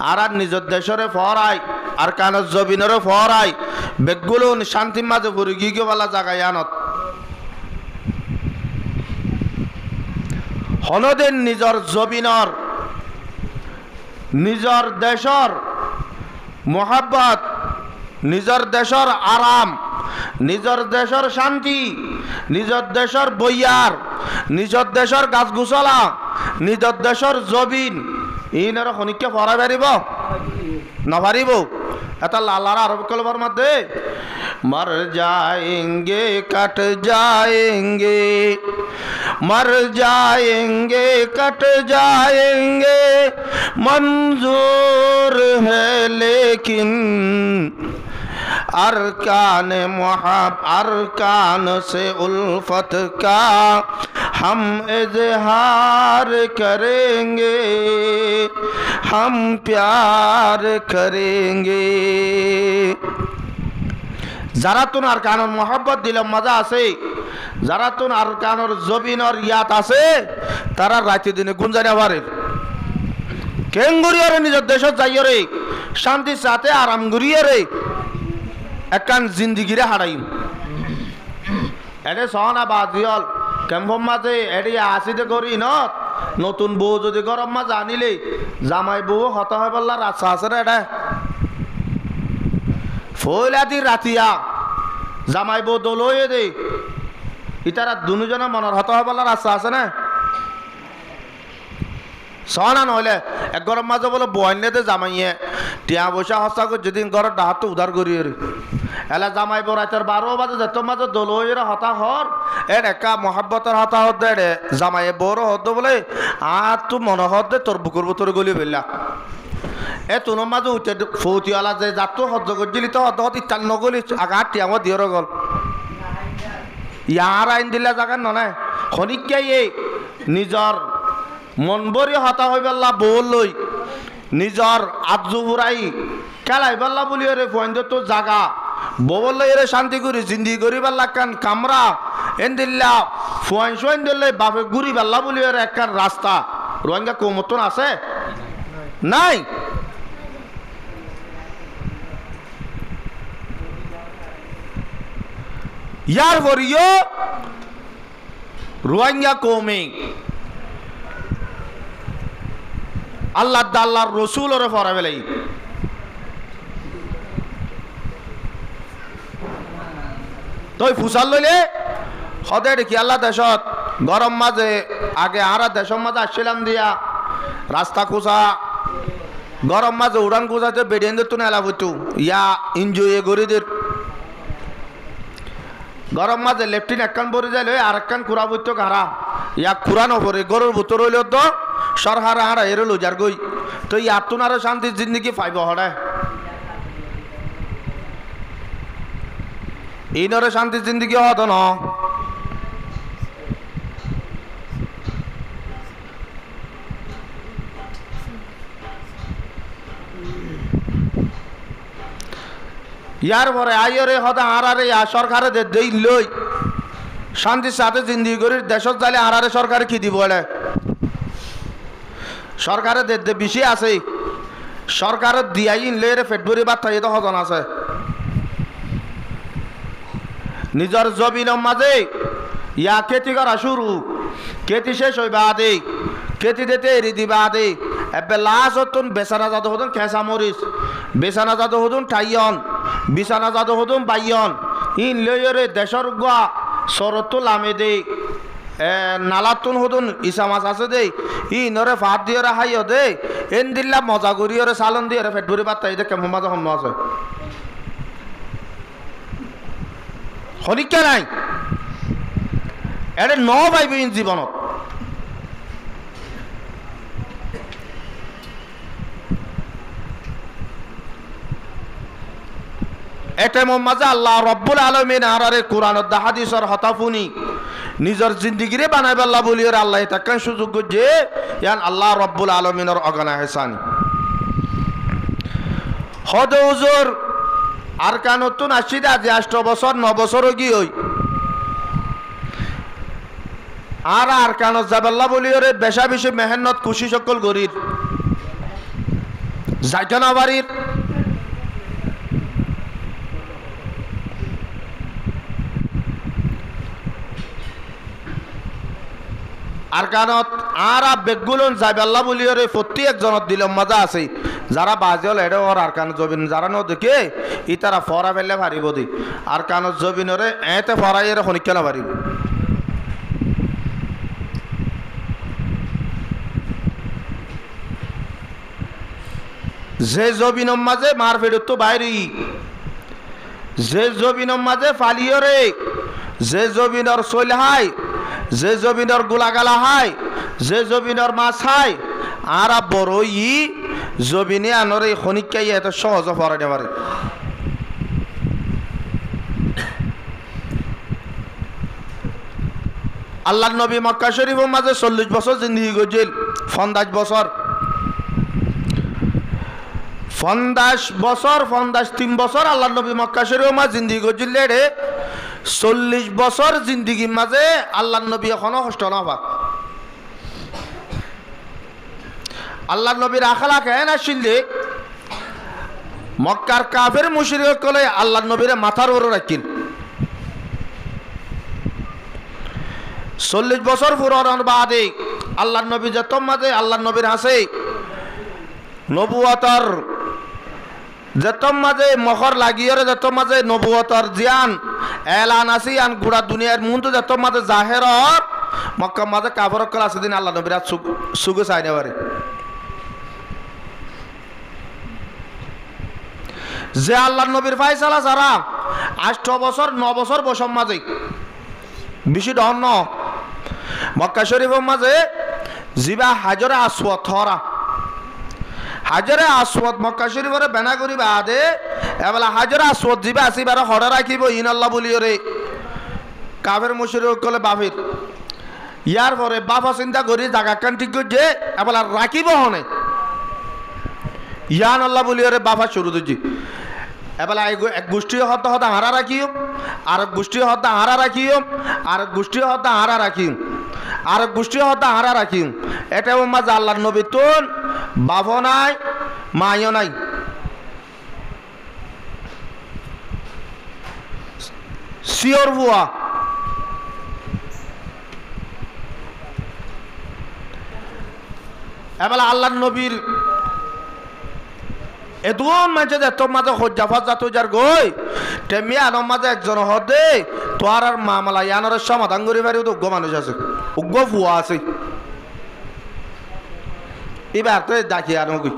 আর নিজের দেশরে ফরাই আর কানের জবিনরে ফরাই বেগগুলো শান্তির মাঝে পড়ে গিয়ে বলা জায়গায় আনত হনদিন নিজের জবিনর নিজের দেশর মোহাব্বত নিজের দেশর আরাম নিজের দেশর শান্তি নিজের দেশর বইয়ার নিজের দেশর গাছগুছলা নিজের দেশর জবিন ইনার খনিককে পড়া পারিব নপারিব এটা লালার আরব কলবার মধ্যে মর যায়েঙ্গে কট যায়েঙ্গে मर जाएंगे कट जाएंगे मंजूर है लेकिन अरकान से उल्फत का हम इजहार करेंगे हम प्यार करेंगे যারা তুন আর কানর মোহাব্বত দিলে মজা আছে যারা তুন আর কানর জবিনর ইয়াত আছে তারা রাতে দিনে গুঞ্জানে পারে কেঙ্গুরিয়রে নিজের দেশত যাইয়রে শান্তি সাথে আরাম গুরিয়রে একান জিন্দিগিরে হারাইম এনে সহনা বাদিয়ল কেম্পম মাঝে এটি আসিতে করি ন নতুন বউ যদি গরম মাঝে আনিলে জামাই বউ হত হয় বললা রাস্তা আছে রে এটা ফইলাদি রাতিয়া জামাই বউ দলয়ে দে ইতারা দুজনের মনের হত হয় বলার আশা আছে না সনা নহলে এক গরম মাঝে বলে বয়নে দে জামাইয়ে টিয়া পয়সা হস্তা করে যেদিন ঘরের ডাহাত উধার করি এলা জামাই বউ রাতের 12 বাজে যেত মাঝে দলয়ের হতা হর এর একা মহাব্বতের হতা হত দে জামাইয়ে বড় হত বলে আর তু মনে হত দে তোর বুকুর ভিতরে গলি ফেললা এ তোর মাঝে উঠে ফৌতিওয়ালা যে যাতো সহ্য করছিলি তো হত হত ইত্যাদি নগলি আঘাত টিয়াঙত দিয়ে গল ইয়ার আইন দিলে জাগান নয় খনিকে নিজর মন বরি হতা হই পেলা বউ লই নিজর আবজু ফুরাই খেলাই পেলা বলি রে ফোন তো জাগা বউ লই রে শান্তি করি জিন্দি করি পেলা কান কামরা এন দিল্লা ফোন সোন দিলে বাপে ঘুরি পেলা বলি রে একখান রাস্তা রোহিঙ্গা কমতন আছে নাই यार वरियो रोहिंग्या कौमे अल्लाह दाल्ला रसूल और फरावेलाई तो फुसाल लइले खदे देखि अल्लाह देशत गरम माझे आगे आरा देशम माझे आसছিলাম দিয়া रास्ता खुसा गरम माझे उड़ान खुसाते बेडियन तुन एला बुतु या एनजय करिদের গরম মাঝে লেফটিন একখান পরে যাইলে আর একখান খুরা বইতো ঘাড়া ইয়াক খুরানো পরে গরুর ভিতর হইল তো সরহারা হারা এর লোজার গই তো ইয়ার তুন আরো শান্তির জিন্দিগি পাইব হড়ে ইনরে শান্তির জিন্দিগি হতো না ইয়ার পরে আইরে হদা আরারে সরকারে দেই লই শান্তির সাথে জিন্দিগি করি দেশত যাইলে আরারে সরকারে কি দিব বলে সরকারে দে বেশি আছে সরকারে দিয়াই ইনলে রে ফেব্রুয়ারি বাদ থাই তো হদন আছে নিজের জমিনের মাঝে ইয়া খেতি করা শুরু খেতি শেষ হইবা আদে খেতি দিতে এরি দিবা আদে এবে লাস্ট হতুন বেচানা জাত হতুন খেসা মরিচ বেচানা জাত হতুন টাইয়ন বিছানা জাত হতুন বাইয়ন ইন লইরে দেশর গোয়া সরতো লামে দে নালাতুন হতুন ইসা মাছ আছে দে ইনরে ভাত দিয়ে হাইও দে এন দিল্লা মজা করিওরে সালন দিয়ে পেট ভরি ভাত তাই দে কেমন মজা হন আছে হনিকা নাই এরে ন পাইবে ইন জীবনত এটা মাঝে আল্লাহ রব্বুল আলামিন আরারে কোরআনত দা হাদিসর হতাফুনি নিজের জিন্দিগিরে বানাই আল্লাহ বলিওর আল্লাহ তাকান সুযোগ যে ইয়ান আল্লাহ রব্বুল আলামিনের অগনা হেসানি হদ হুজুর আর কানতুন আসিদা যে 8 বছর 9 বছর কি হই আর কানত যাবাল্লাহ বলিওরে বেশা বেশি মেহনত খুশি সকল গরির যাইতো না বাড়ির আর কানত আর বেগুলন যাইবে আল্লাহ বলি রে প্রতি একজনত দিলাম মজা আছে যারা বাজে হল এটা ওর আর কান জবিন যারা ন দেখে ই তারা ফরা ফেললে পারিব দি আর কানত জবিনরে এতে ফরাই এর খনিক কেন পারিব যে জবিনম মাঝে মার ফেরত তো বাইরে যে জবিনম মাঝে ফালিও রে যে জবিনর সইলহাই যে জমিনের গোলাগালা হাই যে জমিনের মাছ হাই আর বড় ই জমিনে আনর এই খনিকাই এত সহজ ফরাইতে পারে আল্লাহ নবী মক্কা শরীফের মাঝে 40 বছর জিন্দেগি করছিল 50 বছর 3 বছর আল্লাহ নবী মক্কা শরীফের মাঝে জিন্দেগি করছিল রে 40 বছর জিন্দিগির মাঝে আল্লাহ নবী এখনো কষ্ট না পাক আল্লাহ নবীর আখলা কেন আসলে মক্কার কাফের মুশরিক কলে আল্লাহ নবীর মাথার উপর রাখিল 40 বছর পুরানোর বাদে আল্লাহ নবী যত মাঝে আল্লাহ নবীর হাসে নবুয়তর যত মাঝে মহর লাগিয়ে যত মাঝে নবুয়তর জিয়ান এলান আসি আন গোড়া দুনিয়ার মুন্দ যত মাঝে জাহের মক্কা মাঝে কাফর কল আছে দিন আল্লাহ নবীরা সুগু চাইনে পারে যে আল্লাহ নবীর ফাইসালা সারা 8 বছর 9 বছর বসম মাঝে বেশি ডন ন মক্কা শরীফের মাঝে জিবা হাজরে আসওয়াদ থরা হাজরে আসওয়াদ মক্কা শরীফের বেনা করি বাদে এবেলা হাজরে আসওয়াদ জিবা আসিবার হড়ে রাখিব ইন আল্লাহ বলিও রে কাফের মুশরিক কলে বাফির ইয়ার পরে বাফা চিন্তা করি জায়গা কান ঠিক করছে এবেলা রাখিব হনে ইয়ান আল্লাহ বলিও রে বাফা শুরু দিচ্ছি এবেলা এক গোষ্ঠী হতে হতে হারা রাখিও আর গোষ্ঠী হতে হারা রাখিও আর গোষ্ঠী হতে হারা রাখিও আর গোষ্ঠী হতে হারা রাখিও এটা মাঝে আল্লাহ নবী তুন বাপ নাই মাইও নাই শিওর বুয়া এবেলা আল্লাহ নবীর এদুন মাঝে যে তোর মাঝে হজ্জাফাত যা তুই যার গই তেমি আনম মাঝে একজন হদে তোর আর মামলা ইয়ানোর সমাধান করে পারি তো উগ্র মানুষ আছে উগ্র ফুয়া আছে এবার তো ডাকি আনো গই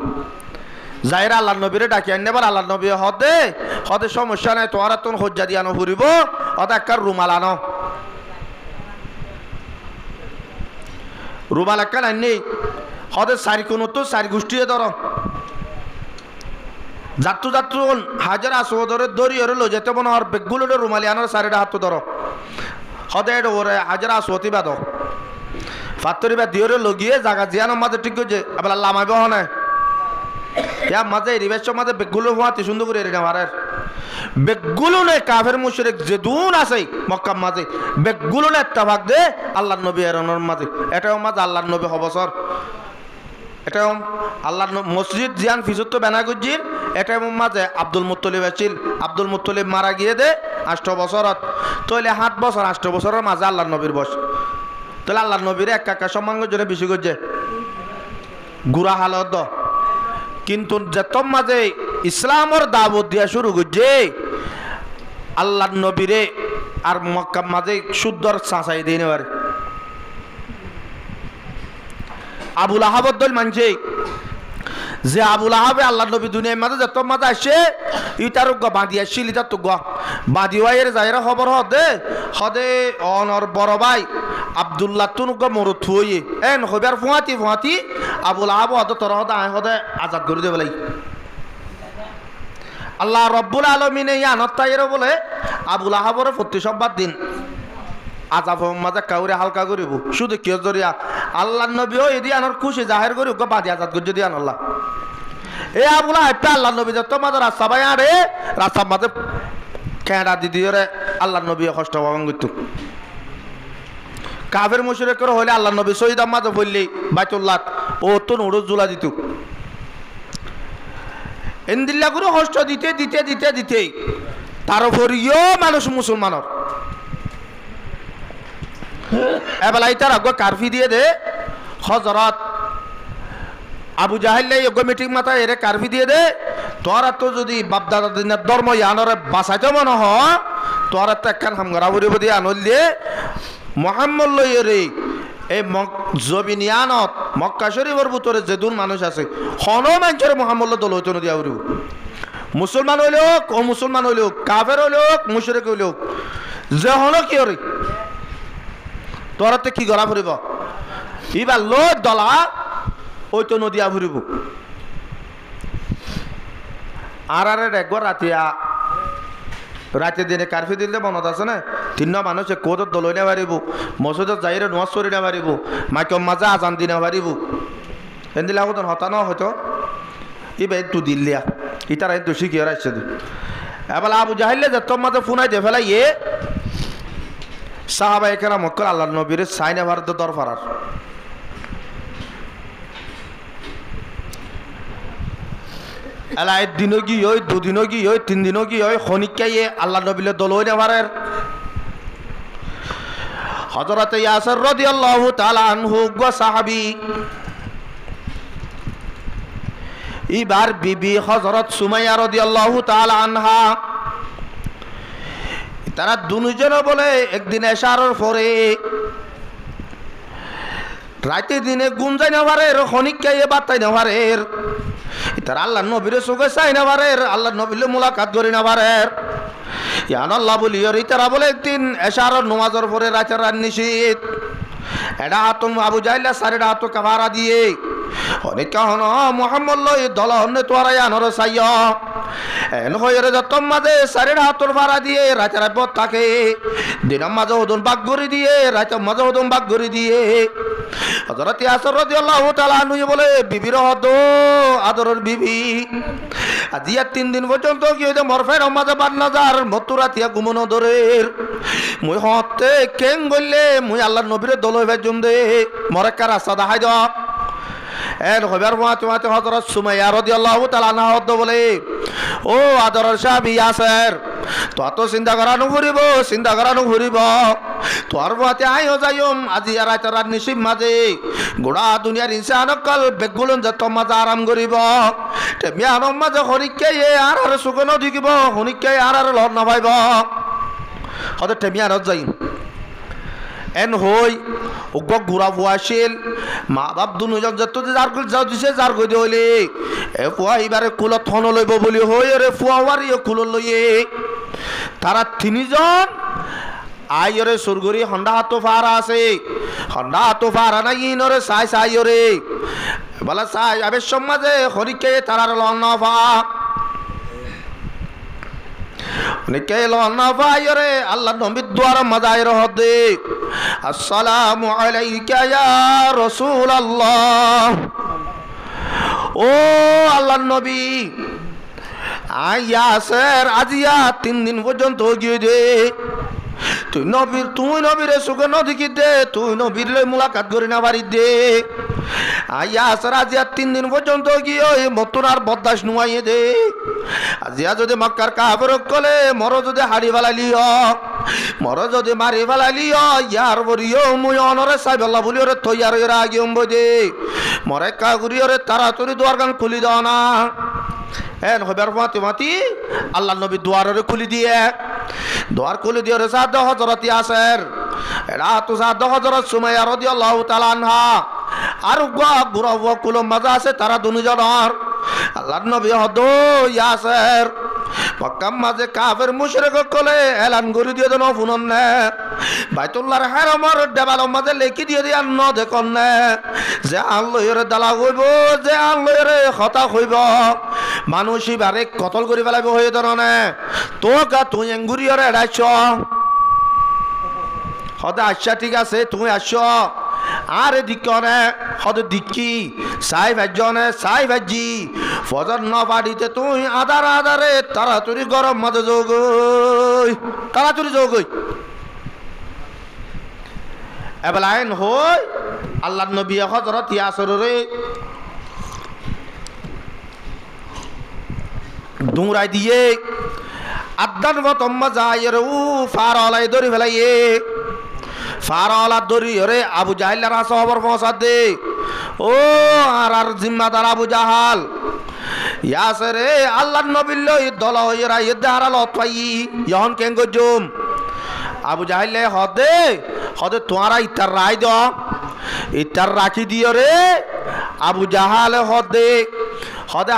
যাইরা আল্লাহ নবীরে ডাকি আনলে এবার আল্লাহ নবী হদে হদে সমস্যা নাই তোর আর তোর হজ্জা দিয়ে আনো ফুরিব অত একটা রুমাল আনো রুমাল একটা আননি হদে চারি কোনো তো চারি গোষ্ঠীয়ে ধর যাত্রু যাত্রু হাজার আসো ধরে দড়ি ওরে লো যেতে মনে হর বেগুলো রুমালি আনার চারিটা হাত ধরো হদে ওরে হাজার আসোতি বাদ ফাত্তরি বা দিওরে লগিয়ে জায়গা জিয়ানো মাঝে ঠিক করছে আবার লামাইব হনে ইয়া মাঝে রিবেশ মাঝে বেগুলো হওয়াতে সুন্দর করে রেখে মারের বেগুলো নে কাফের মুশরিক যে দুন আছে মক্কার মাঝে বেগুলো নে একটা ভাগ দে আল্লাহ নবী এরনের মাঝে এটাও মাঝে আল্লাহ নবী হবসর এটা আল্লাহ মসজিদ জিয়ান ফিজুত তো বেনা গুজির এটা মাঝে আব্দুল মুত্তলিব আছিল আব্দুল মুত্তলিব মারা গিয়ে দে 8 বছরত তইলে 7 বছর 8 বছরের মাঝে আল্লাহ নবীর বয়স তাহলে আল্লাহ নবীর এক কাকা সম্মান জন্য বেশি করছে গুড়া হালত কিন্তু যত মাঝে ইসলামর দাওয়াত দিয়া শুরু করছে আল্লাহ নবীরে আর মক্কা মাঝে শুদ্ধর চাচাই দিয়ে নেবার আবুল আহাবর দল মানছে যে আবুল আহাবে আল্লাহ নবী দুনিয়ার মাঝে যত মাঝে আসে ইটার বাঁধি আসছিল ইটার তো বাঁধি ওয়াইয়ের যাইরা খবর হদে হদে অনর বড় ভাই আব্দুল্লাহ তুন মরত হইয়ে এন হবার ফুয়াতি ফুয়াতি আবুল আহাব হদ তোর হদে আয় হদে আজাদ করে দেবে লাই আল্লাহ রব্বুল আলমিনে ইয়ানত্তাইয়ের বলে আবুল আহাবর প্রতি সব্বার দিন আজাব মাঝে কাউরে হালকা করিব শুধু কেউ জরিয়া আল্লাহ নবীও এদি আনার খুশি জাহের করি ওকে বাদি আজাদ করে যদি আল্লাহ এ আবুলা একটা আল্লাহ নবী যত মাঝে রাস্তা ভাই আরে রাস্তার মাঝে খেঁড়া দিদি রে আল্লাহ নবী কষ্ট পাবেন কিন্তু কাফের মুশরিক করে হইলে আল্লাহ নবী শহীদ মাঝে বললি বাইতুল্লাহ ও তো নুরুজ জুলা দিত এন্দিল্লা করে হস্ত দিতে দিতে দিতে দিতে তার উপরিও মানুষ মুসলমানের এবেলাই তার আগে কারফি দিয়ে দে হজরত আবু জাহেল মিটিং মাথায় এরে কারফি দিয়ে দে তোরা তো যদি বাপদাদা দিনের ধর্ম ইয়ানরে বাঁচাইতে মনে হয় তোরা তো একখান হামগরা বুড়ি বুড়ি আনল দিয়ে মোহাম্মদ লইরে এই জবিনিয়ানত মক্কা শরীফের ভিতরে যেদুন মানুষ আছে হন মানুষের মোহাম্মদ দল হইতো নদী আউরি মুসলমান হইল হোক ও মুসলমান হইল হোক কাফের হইল হোক মুশরিক হইল হোক যে হন কি হরে তোরা তো কি গড়া ফুরিব এবার লো দলা ওইতো নদিয়া ফুরিব আর একবার রাতে দিনে কারফি দিলে মনত আছে না তিন মানুষে কোদত দলই না পারিব মসজিদত যাইরে নোয়াজ করি না পারিব মাইকম মাঝে আজান দি না পারিব এদিন আগত হতা ন হয়তো ইবে তু দিল্লিয়া ইতারা তো শিখিয়ে রাখছে এবার আবু জাহিলে যে তোর মাঝে ফোনাই দে ফেলাই সাহাবা একেরা মক্কর আল্লাহ নবীর সাইনা ভারত দরফারার এলা একদিনও কি হয় দুদিনও কি হয় 3 দিনও কি হয় খনিকাইয়ে আল্লাহ নবীর দল হই না পারের হযরত ইয়াসির রাদিয়াল্লাহু তাআলা আনহু গো সাহাবী এবার বিবি হযরত সুমাইয়া রাদিয়াল্লাহু তাআলা আনহা তারা দুজন বলে একদিন এশারের পরে রাতে দিনে ঘুম যাই না পারে খনিকাইয়ে বাতাই না পারে তারা আল্লাহ নবীর চোখে চাই না পারে আল্লাহ নবীর মুলাকাত করি না পারে ইয়ান আল্লাহ বলি তারা বলে একদিন এশারের নামাজের পরে রাতের নিশীত এটা হাত আবু জাহিল সাড়ে হাত কাভারা দিয়ে অনেক হন মোহাম্মদ লই দল হন্নে তোরা আনর চাইয় এন হইরে যতম মাঝে সাড়ে হাতর ভাড়া দিয়ে রাতের পথ থাকে দিনের মাঝে ওদন বাগ গড়ি দিয়ে রাতের মাঝে ওদন বাগ গড়ি দিয়ে হযরত ইয়াসির রাদিয়াল্লাহু তাআলা আনহু বলে বিবির হদ আদরের বিবি আজিয়া 3 দিন পর্যন্ত কি হইতে মরফের মাঝে বান্নাজার মতুরাতিয়া গুমন দরের মুই হতে কেং গইলে মুই আল্লাহর নবীর দল হইবা জুম দে মরেকা রাস্তা দেখাই দাও এর হবার মাতে হযরত সুমাইয়া রাদিয়াল্লাহু তাআলা আনহা বলে ও আদরের সাহাবী ইয়াসির তো চিন্তা করানো ঘুরিব তোর মাতে আইও যাইম আজি রাতের নিশিব মাঝে গোড়া দুনিয়ার ইনসান কাল বেগুলন যে তোর মাঝে আরাম করিব তেমিয়ানোর মাঝে হরিকে আর সুগন ঢুকিব হরিকে আর লড় না পাইব হয়তো তেমিয়ানত যাইম এন হই উগ ঘুরা ফুয়াছিল মা বাপ দুজন যত যার যাও দিছে যার গই হইলে এ ফুয়া এবারে কুলত থন লইব বলি হই রে ফুয়াওয়ারি কুল লইয়ে তারা 3 জন আইরে সুরগুরি হন্ডা হাতো ফারা আছে হন্ডা হাতো ফারা নাই ইনরে সাই রে বলা সাই আবে সমাজে হরিকে তারার লনফা অনেকে লনফা ইরে আল্লাহ নবীর দ্বার মাজাইর হদে আসসালামু আলাইকা ইয়া রাসূলুল্লাহ ও আল্লাহর নবী ইয়াসির আজিয়া 3 দিন পর্যন্ত গিয়ে দে তুই নবীর সুখে নদী দে তুই নবীর মুলাকাত করি না বাড়ি দে ইয়াসির আজিয়া 3 দিন পর্যন্ত গিয়ে মতুরার বদাস নুয়াইয়ে দে আজিয়া যদি মক্কার কাফের কলে মর যদি হাড়ি ফেলালিও মর যদি মারি ফেলালিও ইয়ার বরিও মুই অনরে সাইব আল্লাহ বলি ওরে থইয়ার আগে দে মরে কাগুরি ওরে তাড়াতাড়ি দুয়ার গান খুলি দাও না এন হবার মাতি আল্লাহ নবী দুয়ারে খুলি দিয়ে রে সাদ হযরত ইয়াসির এরা তো সাদ হযরত সুমাইয়া রাদিয়াল্লাহু তাআলা আনহা আর গুরা কুলম মাজা আছে তারা দুজনের আল্লাহর নবী হদ ইয়াসির মক্কা মাঝে কাফের মুশরিক কলে এলান করে দিয়ে দেন ফুনন নে বাইতুল্লাহর হারামের দেওয়ালের মাঝে লেখি দিয়ে দিয়ে ন দেখন নে যে আল্লাহর দালা হইব যে আল্লাহর কথা হইব মানুষ এবারে কতল করে ফেলাইব হয়ে ধরনে তো গা তুই এঙ্গুরিয়রে এড়াইছ হদে আচ্ছা ঠিক আছে তুমি আসছ আর দিকনে হদ দিকি সাই ভাজি ফজর ন বাড়িতে তুই আদারে তাড়াতাড়ি গরম মাঝে তাড়াতাড়ি যোগই এবার আইন হই আল্লাহ নবী হযরত ইয়াসির রে দুঁড়াই দিয়ে আদান প্রথম্মা যায় রে উ ফারলাই দড়ি ফেলাইয়ে ফারলা দড়ি রে আবু জাহিল্লার আসা খবর পৌঁছা দে ও আর জিম্মাদার আবু জাহাল ইয়াসে রে আল্লাহ নবিল্ল দল হইরা ইদারাল অতই ইহন কেন গজুম আবু জাহিল্লে হদে তোমারা ইতার রায় দ ইতার রাখি দিও রে আবু জাহাল হদে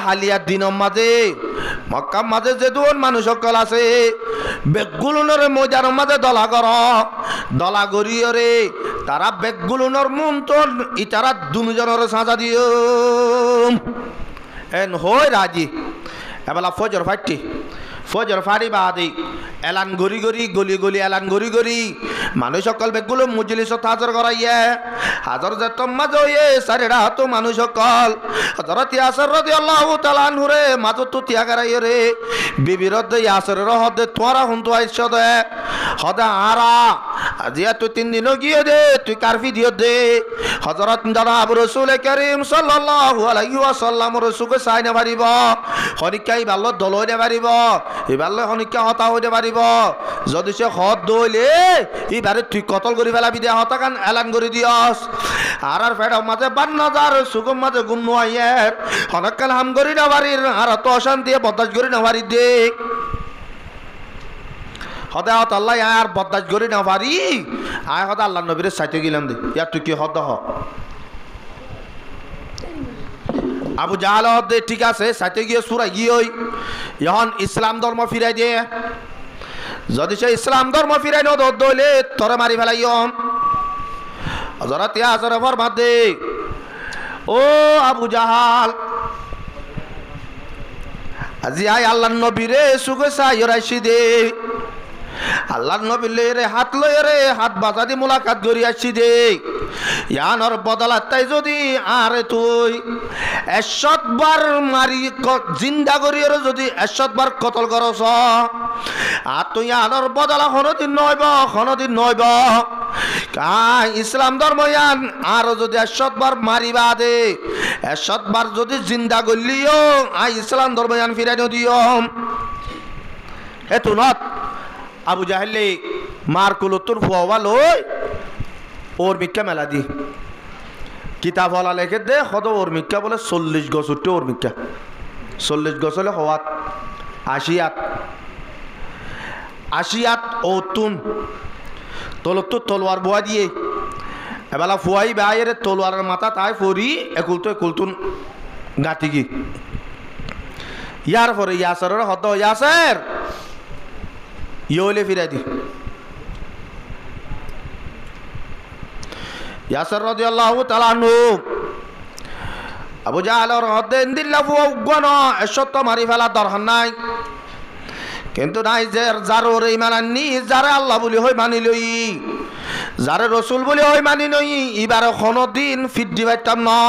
হালিয়া দিনম মাঝে মক্কার মাঝে যে দুজন মানুষ সকল আছে বেগুলুনের মজার মাঝে দলা গড়িও রে তারা বেগুলুনের মন্তন ইতারা দুজনের সাজা দিও এন হই রাজি এবেলা ফজর ফাড়ি বাদি এলান গড়ি গলি এলান গড়ি মানুষ সকল বেগুলো মজলিসত হাজর করাইয়ে হাজর যে তোমাজ হয়ে সারেরা হাতো মানুষ সকল হযরত ইয়াসির রাদিয়াল্লাহু তাআলা আনহুরে মাজত তিয়া করাই রে বিবির দে ইয়াসিরের হদে তোরা হুনতো আইছ দে হদা আরা আজিয়া তুই 3 দিন গিয়ে দে তুই কারফি দিও দে হযরত জনাব রাসূল করিম সাল্লাল্লাহু আলাইহি ওয়াসাল্লাম রাসূলকে সাইনা পারিব হনিকাই ভালো দলইনে পারিব এবারে হনিকা হতা হইতে পারিব যদি সে হদ দইলে এবারে তুই কতল করি ফেলাবি দে হতা কান এলান করে দিয়স আর ফেড মাঝে 52,000 সুগম মাঝে গুণ নয়ার হনকাল হাম করি না বাড়ির আর তো অশান্তি বদাস করি না বাড়ি দে হদা হত আল্লাহ আর বদাস করি না পারি আয় হদা আল্লাহ নবীর সাইতে গেলাম দে ইয়া তুই কি হদ হ আবু জাহাল হদে ঠিক আছে সাইতে গিয়ে সুরা গিয়ে এখন ইসলাম ধর্ম ফিরাই দিয়ে যদি সে ইসলাম ধর্ম ফিরাই ন দইলে তোরে মারি ফেলাই হযরত ইয়াসির ফরমাত দে ও আবু জাহাল আজি আই আল্লাহর নবীরে সুগে সাইরাইছি দে আল্লাহর নবীলে রে হাত লয়ে রে হাত বাজাদি মুলাকাত করি আসছি দে ইয়ানোর বদলাত তাই যদি আরে তুই 100 বার মারি জিন্দা করি রে যদি 100 বার কতল করছ আর তুই ইয়ানোর বদলা কোনদিন নইব কাই ইসলাম ধর্ম ইয়ান আর যদি 100 বার মারিবা দে 100 বার যদি জিন্দা করলিও আই ইসলাম ধর্ম ইয়ান ফিরাই দিও এতো নত আবু জাহেলে মার কুলতুর ফুয়া লই ওর মিক্কা মেলা দি কিতাব হলা লেখে দে হদ ওর মিক্কা বলে 40 গছ উঠে ওর মিক্কা 40 গছ হলে হওয়াত 80 ওতুন তলতো তলোয়ার বুয়া দিয়ে এবেলা ফুয়াই বাইরে তলোয়ারের মাথা তাই ফরি একুলতুন গাঁতি গি ইয়ার পরে ইয়াসের হদ ইয়াসের ইলে ফিরাই দি ইয়াসির রাদিয়াল্লাহু তাআলা আনহু আবু জাহালের হদে ইন্দিল্লা ফুয়া উগন এসত মারি ফেলা দরকার নাই কিন্তু নাই যে যার ওরে ইমান আননি যারে আল্লাহ বলি হই মানি লই যারে রসুল বলি হই মানি লই এবারে কোনদিন ফিট দিবাইতাম না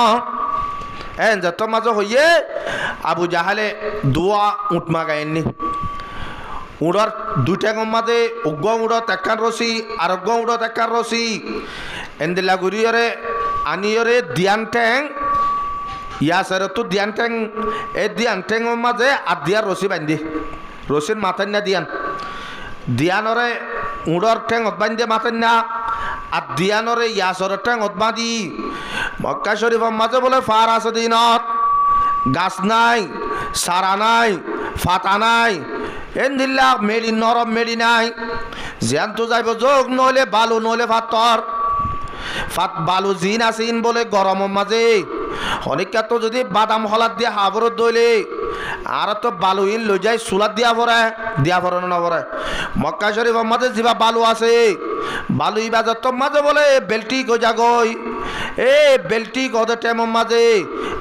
এন যত মাঝে হইয়ে আবু জাহালে দোয়া উঠমা গায়নি উড়ার দুইটা গম্মাতে উগ্র উড়ত একখান রসি আর অগ্র উড়ত একখান রসি এন্দিলা গুড়িয়রে আনিয়রে দিয়ান ঠ্যাং ইয়াসের তো দিয়ান ঠ্যাং এই দিয়ান ঠ্যাং মাঝে আর দিয়ার রসি বান্ধি রসির মাথায় না দিয়ানরে উড়র ঠ্যাং বান্ধে মাথায় না আর দিয়ানরে ইয়াসর ঠ্যাং বাঁধি মক্কা শরীফের মাঝে বলে ফার আছে দিনত গাছ নাই সারা নাই ফাতা নাই এন্দিল্লা মেডি নরম মেডি নাই জ্যান্ত যাইব যোগ নহলে বালু নহলে ফাত বালু জিন আসিন বলে গরমের মাঝে অনেকটা তো যদি বাদাম হলাদ দিয়ে হাবরত দইলে আর তো বালু ইন লই যাই চুলাত দিয়া পরে না পরে মক্কা শরীফের মাঝে যা বালু আছে বালু ইবা যত মাঝে বলে বেলটি গজা গই এ বেলটি গদে টেমর মাঝে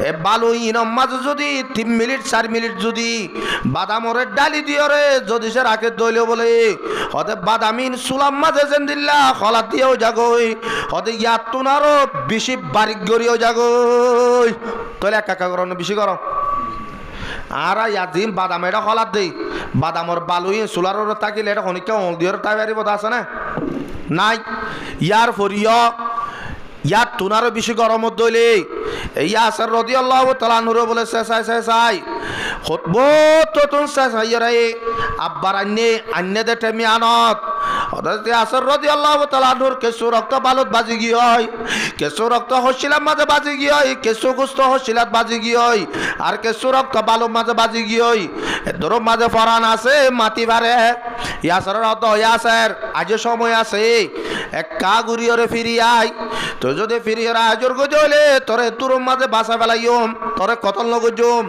এ বালু ইনম মাঝে যদি 3 মিনিট 4 মিনিট যদি বাদামরে ডালি দিও রে যদি সে রাখে দইলে বলে হতে বাদামিন সুলাম মাঝে যেন দিল্লা খলা দিয়েও যাগই হতে ইয়াতুন আরো বেশি বারিক গড়িয়েও যাগই তাহলে একা করো বেশি করো আর ইয়াজিম বাদাম এটা খলাত দেই বাদামর বালুই সোলারর তাকিলে এটা অনেকটা হলদিয়র তাই পারিব আছে না নাই ইয়ার ফরিয় ইয়ার তুনারও বেশি গরমত দইলে ইয়াসির রাদিয়াল্লাহু তাআলা আনহু বলে শেষাই খুতবত তুন সাইয়রে আব্বার আন্নে দে টেমি আনত হযরত ইয়াসির রাদিয়াল্লাহু তাআলা নূর কেসু রক্ত বালত বাজি গিয় কেসু রক্ত হসিলাম মাঝে বাজি গিয় কেসু গুস্ত হসিলাত বাজি গিয় আর কেসু রক্ত বালু মাঝে বাজি গিয় এদর মাঝে ফরান আছে মাটি বারে ইয়াসির রত ইয়াসির আজ সময় আছে এক কাগুরিয়রে ফিরি আই তো যদি ফিরি আজর গজলে তোরে তুর মাঝে বাসা ফেলাইম তোরে কতল নগজুম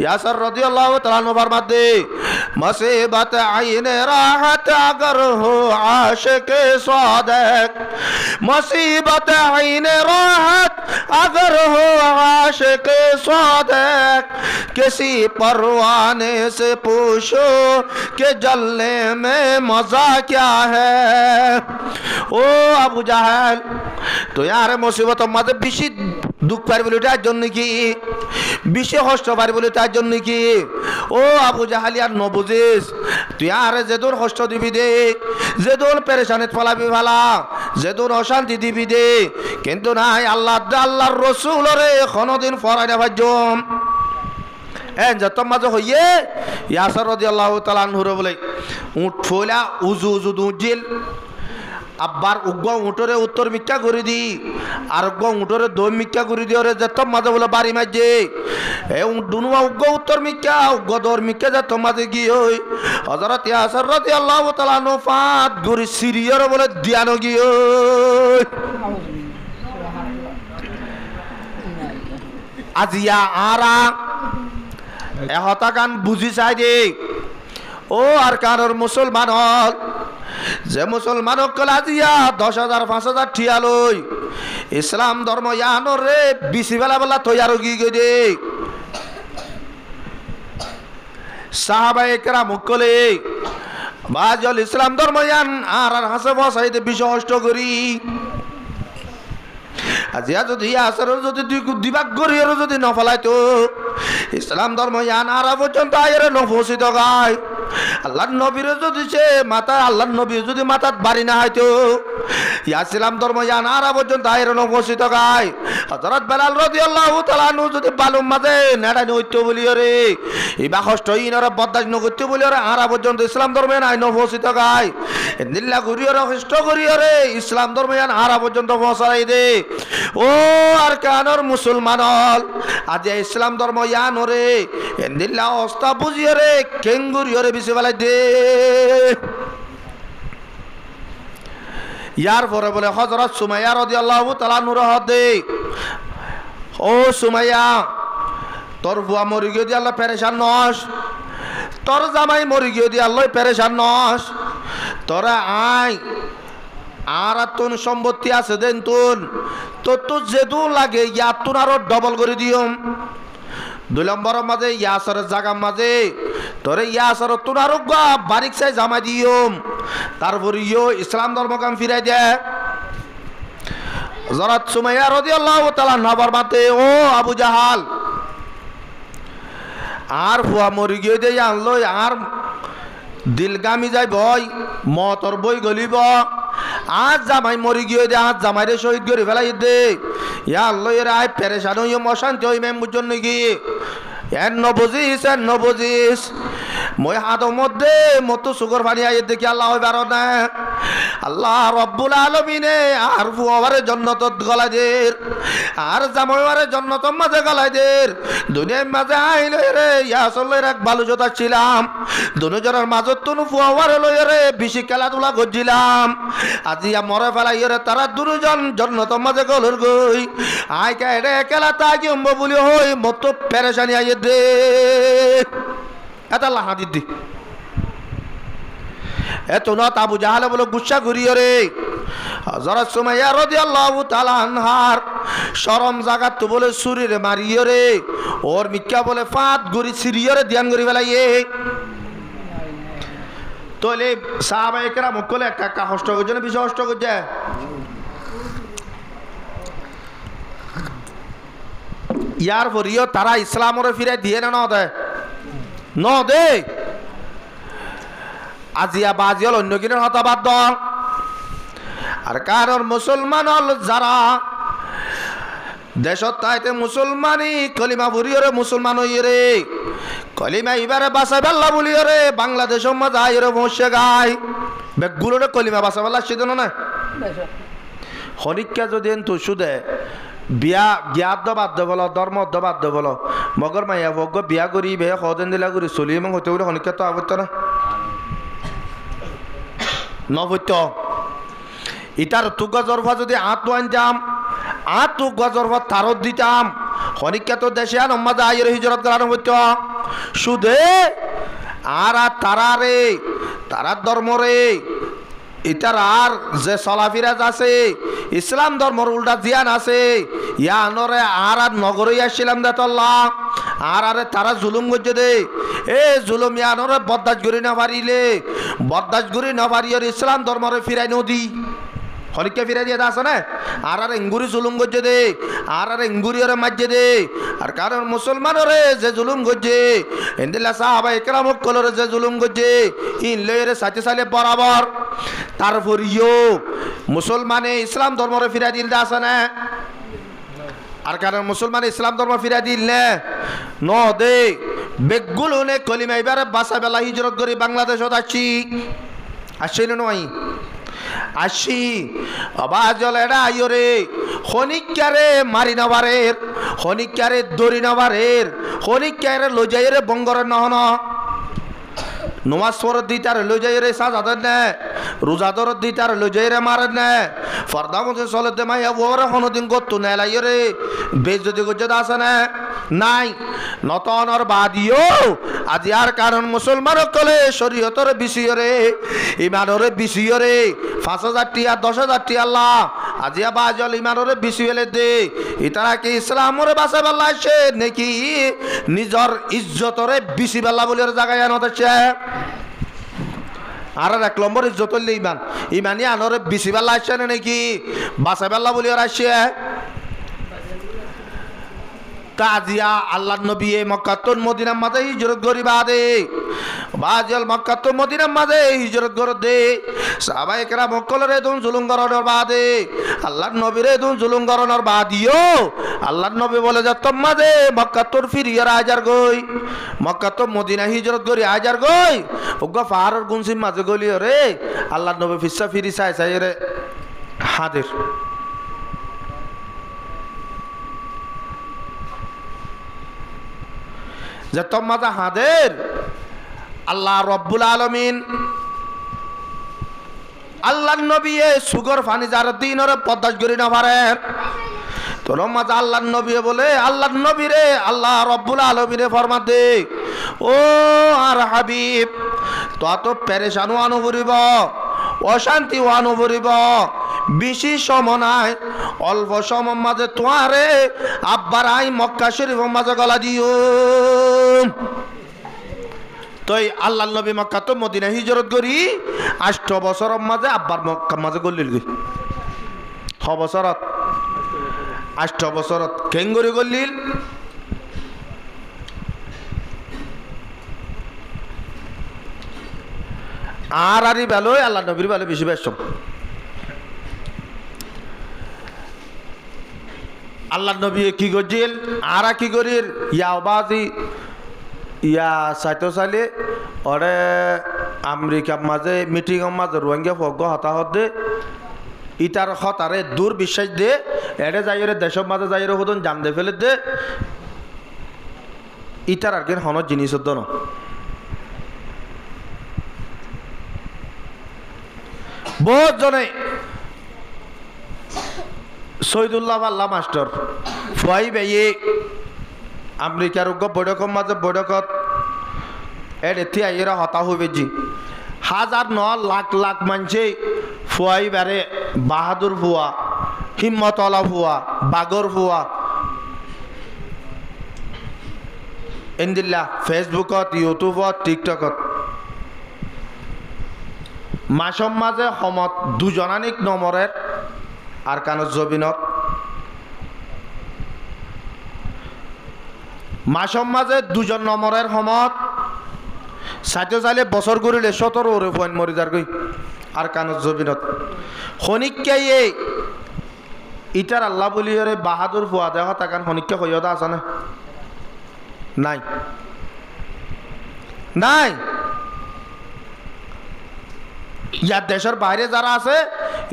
ইয়াসির রাদিয়াল্লাহু তাআলা নবার মধ্যে মুসিবত আইনে রাহত আগর হো आशिक सादिक मुसीबत आईने राहत अगर हो आशिक सादिक किसी परवाने से पूछो कि जलने में मजा क्या है ओ अबू जहल तो यार मुसीबत मत बेশি দুঃখ পার বলে তার জন্য কি বেশি কষ্ট পার বলে তার জন্য কি ও আবু জাহাল আর নবুজিস তুই আর যেদুর কষ্ট দিবি দে যেদুর পেরেশানিত ফলাবি ভালা যেদুর অশান্তি দিবি দে কিন্তু নাই আল্লাহর রাসূলরে কোনদিন ফরাই না ভাজম এ যত মাঝে হইয়ে ইয়াসির রাদিয়াল্লাহু তাআলা আনহু বলে উঠ ফোলা উজু উজু দুজিল আব্বার উগ্গ উঠরে উত্তর মিথ্যা করে দি আর উগ্গ উঠরে দই মিথ্যা করে দি ওরে যত মাঝে বলে বাড়ি মাঝে এ দুনুয়া উগ্গ উত্তর মিথ্যা উগ্গ দর মিথ্যা যত মাঝে গিয়ে ওই হযরত ইয়াসির রাদিয়াল্লাহু তাআলা আনহু ফাত গুরি সিরিয়র বলে দিয়ানো গিয়ে আজিয়া আরা এ হতাকান বুঝি চাই দে ও আর কারোর মুসলমান হল যে মুসলমান কলাজিয়া 10,000 5,000 ঠিয়া লই ইসলাম ধর্ম ইয়ানোর রে বিসি বেলা বেলা তৈয়ার গিয়ে দে সাহাবায়ে কেরাম মুকলে বাজল ইসলাম ধর্ম ইয়ান আর হাসে বসাইতে বিশষ্ট করি আজিয়া যদি ইয়াসির যদি দিবাক গরিয়র যদি নফলাইতো ইসলাম ধর্ম ইয়ান আর পর্যন্ত আয়রে নফসিত গায় আল্লাহর নবীর যদি সে মাথা আল্লাহর নবী যদি মাথাত বাড়ি না হয়তো ইসলাম ধর্ম ইয়ান আর পর্যন্ত আয়রে নফসিত গায় হযরত বেলাল রাদিয়াল্লাহু তাআলা আনহু যদি বালুম মাঝে নেড়ানি হইতো বলিও রে ইবা কষ্ট ইনরে বরদাস্ত নকরতে বলিও রে আর পর্যন্ত ইসলাম ধর্মে নাই নফসিত গায় দিল্লা গরিয়র কষ্ট করিও রে ইসলাম ধর্ম ইয়ান আর পর্যন্ত পৌঁছাই দে ও আর কানর মুসলমান হল আজ ইসলাম ধর্ম ইয়ান রে দিল্লা অবস্থা বুঝিও রে কেঙ্গুরিও রে বিছে বেলা দে ইয়ার পরে বলে হযরত সুমাইয়া রাদিয়াল্লাহু তাআলা নূর হদে ও সুমাইয়া তোর বুয়া মরি গিয়ে দিয়ে আল্লাহ পেরেশান নস তোর জামাই মরি গিয়ে দিয়ে আল্লাহ পেরেশান নস তোরা আয় আর তোর সম্পত্তি আছে দেন তোর তোর তো যেদু লাগে ইয়া তোর আরো ডবল করে দিয়ম 2 নম্বরের মাঝে ইয়াসিরের জায়গার মাঝে তোরে ইয়াসির তোর আরো বারিক চাই জামা দিয়ম তারপরে ইসলাম ধর্ম কাম ফিরাই দে হযরত সুমাইয়া রাদিয়াল্লাহু তাআলা নবার মাতে ও আবু জাহাল আর ফুয়া মরি গিয়ে দে আনলো আর দিলগামি যাই বই মতর বই গলিব আজ জামাই মরি গিয়ে দে আজ জামাইরে শহীদ করে ফেলাই দে ইয়া আল্লাহ এর আয় পেরেশান হইম অশান্তি হইম এর জন্য গিয়ে এর নবজিস মই হাতের মধ্যে মতো সুগর পানি আই দেখি আল্লাহ বারো না আল্লাহ রব্বুল আলামিনে আর ফুয়ারে জন্নতত গলাইদের আর জামাইরে জন্নতর মাঝে গলাইদের দুনিয়ার মাঝে আইলে রে ইয়াসলের এক ভালো জোতা ছিলাম দুজনের মাঝত তুন ফুয়ারে লই রে বেশি খেলাধুলা করছিলাম আজি মরে ফেলাই রে তারা দুজন জন্নতর মাঝে গলর গই আই কে খেলা তাকি উম্ব বলি হই মতো পেরেশানি আই দে এটা হাদিস দি এত না আবু জাহাল বলে গুচ্ছা ঘুরিয়ে রে হযরত সুমাইয়া রাদিয়াল্লাহু তাআলা আনহার শরম জাগাত তো বলে সুরিরে মারিয়ে রে ওর মিক্কা বলে ফাত গুরি সিরিয়ে রে ধ্যান করি বেলাইয়ে তোলে সাহাবায়ে কেরাম মুকলে একা কষ্ট করছে বেশি কষ্ট করছে ইয়ার পরিও তারা ইসলামরে ফিরে দিয়ে না দেয় ন দে আজিয়া বাজিয়াল অন্য কিনের হতাবাদ দল আর কারণ মুসলমান হল যারা দেশত তাইতে মুসলমানি কলিমা ভরিয়ে মুসলমান হইয়ে রে কলিমা এবারে বাসা বেল্লা বলি রে বাংলাদেশের মাঝে আইরে বসে গায় বেগুলো রে কলিমা বাসা বেল্লা সেদিন না হনিকা যদি এন তুসু দে বিয়া জ্ঞাত বাধ্য বলো ধর্ম বাধ্য বলো মগর মাইয়া ভোগ বিয়া করি বে সদেন দিলা করি চলি এবং হতে বলে হনিকা তো আবত্য না নবত্য ইটার তুক গজরফা যদি আঁত আনতাম তুক গজরফা তারত দিতাম হনিকা তো দেশে আন মাঝে আইরে হিজরত করানো হইত সুদে আর তারা রে তারার ধর্ম রে ইটার আর যে চলাফিরাজ আছে ইসলাম ধর্মর উল্টা জিয়ান আছে ইয়া আনরে আর নগরে আসছিলাম দেতল্লাহ আর তারা জুলুম করছে দে এ জুলুম ইয়া আনরে বরদাস্ত করি না পারিলে বরদাস্ত করি না পারি ইসলাম ধর্মরে ফিরাই নদী হলিকে ফিরাই দিয়ে আছে না আর ইঙ্গুরি জুলুম করছে দে আর ইঙ্গুরি ওরে মাঝে দে আর কারণ মুসলমানরে যে জুলুম করছে এন্দিল্লা সাহাবা একরাম কলরে যে জুলুম করছে ইন লয়ের সাথে সালে বরাবর তারপরিও মুসলমানে ইসলাম ধর্মরে ফিরাই দিল আছে না আর কারণ মুসলমান ইসলাম ধর্ম ফিরাই দিল না ন দে বেগুলো নে কলিমা এবারে বাসা বেলা হিজরত করি বাংলাদেশত আসছি নয় আসি আবাজল এডা আইরে হনিকারে মারি নবারের হনিকারে দড়ি নবারের হনিকারে লজাইরে বঙ্গরের নহন নমাজ পড়ত দি তার লজাইরে সাজাদের নে রোজাদর দি তার লজাইরে মারেন নে ফর্দা মধ্যে চলতে মাইয়া ওরে হনদিন গত্তু নে লাইরে বেজ যদি গজ্জত আছে না নাই নতনর বাদিও আজি আর কারণ মুসলমান কলে শরীয়তর বিসিয়রে ইমানরে বিসিয়রে ৫,০০০ টিয়া ১০,০০০ টিয়া আল্লাহ আজি বাজল ইমানরে বিসিয়েলে দে ইতারা কি ইসলামরে বাসা বেলা আসে নাকি নিজর ইজ্জতরে বিসি বেলা বলে জায়গায় আনতেছে আর ১ নম্বর ইজ্জত হইলে ইমানি আনরে বিসি বেলা আসছে নাকি বাসা বেলা বলে আসছে কাজিয়া আল্লাহ নবী মক্কাতুল মদিনার মাঝে হিজরত করিবা দে বাজল মক্কাতুল মদিনার মাঝে হিজরত কর দে সাহাবায়ে কেরাম মক্কলরে দুন জুলুম করানোর বাদে আল্লাহর নবীরে দুন জুলুম করানোর বাদিও আল্লাহর নবী বলে যে তোমাদে মক্কাতুল ফিরিয়ার আজার গই মক্কাতুল মদিনা হিজরত করি আজার গই ওগো পাহাড়ের গুনসিম মাঝে গলি রে আল্লাহর নবী ফিসা ফিরি চাই রে হাদের যে তোমাদা হাদের আল্লাহ রব্বুল আলামিন আল্লাহর নবী সুগর ফানি যার দিনরে পদ্মাস করি না পারে তোর মাঝে আল্লাহর নবী বলে আল্লাহর নবী রে আল্লাহ রব্বুল আলামিনে ফরমা দে ও আর হাবিব তো পেরেশান আনু করিব অশান্তি আনু করিব বেশি সময় নাই অল্প সময় মাঝে তোমারে আব্বার আই মক্কা শরীফের মাঝে গলা দিও তই আল্লাহ নবী মক্কা তো মদিনা হিজরত করি 8 বছরের মাঝে আব্বার মক্কা মাঝে গলিল গই 6 বছরত 8 বছরত কেঙ্গরি গলিল আর আরি ভালোই আল্লাহ নবীর ভালো বেশি ব্যস্ত আল্লাহ নবী কি করছিল আর কি করির ইয়াবাজি ইয়া সাইতো সালে ওরে আমেরিকার মাঝে মিটিংয়ের মাঝে রোহিঙ্গা ফগ হতাহত দে ইটার হতারে দূর বিশ্বাস দে এড়ে যাইরে দেশের মাঝে যাইরে হদন জান দে ফেলে দে ইটার আর কেন হন জিনিস হতো না বহুত জনে শহীদুল্লাহ আল্লাহ মাস্টার ফুয়াই বেয়ে আমেরিকার বৈঠকের মাঝে বৈঠকত এটি আইরা হতা হইবে জি 1,000 লাখ লাখ মানছে ফুয়াই বারে বাহাদুর ফুয়া হিম্মতলা ফুয়া বাগর ফুয়া ইন্দিল্লা ফেসবুকত ইউটিউবত টিকটকত মাসম মাঝে সমত দুজনানিক নম্বরের আর কানত জবিনত মাসম মাঝে 2 নম্বরের সমত সাইতে চাইলে বছর করিলে 17 ওরে পয়েন্ট মরি যার গই আর কানত জবিনত খনিকাই ইটার আল্লাহ বলিয়রে বাহাদুর ফুয়া দেহ তাকান খনিকা কইয়দা আছে না নাই নাই। ইয়ার দেশের বাইরে যারা আছে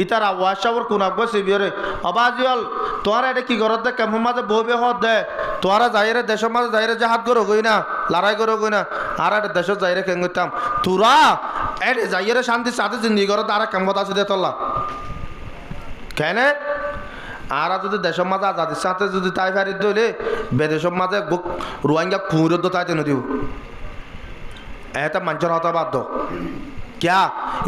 ইতারা ওয়াশাবর কোনাক শিবিরে অবাজিয়াল তোরা এটা কি করত দে কেমন মাঝে বইবে হত দে তোরা যাইরে দেশের মাঝে যাইরে জাহাজ করো গই না লড়াই করো গই না আর একটা দেশের যাইরে কেন করতাম তোরা এর যাইরে শান্তি সাথে জিন্দি করত আর কেমন আছে দে তোলা কেন আর যদি দেশের মাঝে আজাদির সাথে যদি তাই ফারি দইলে বেদেশের মাঝে রোহিঙ্গা কুঁড়ো তাই তেন দিব এটা মানুষের হতা বাধ্য क्या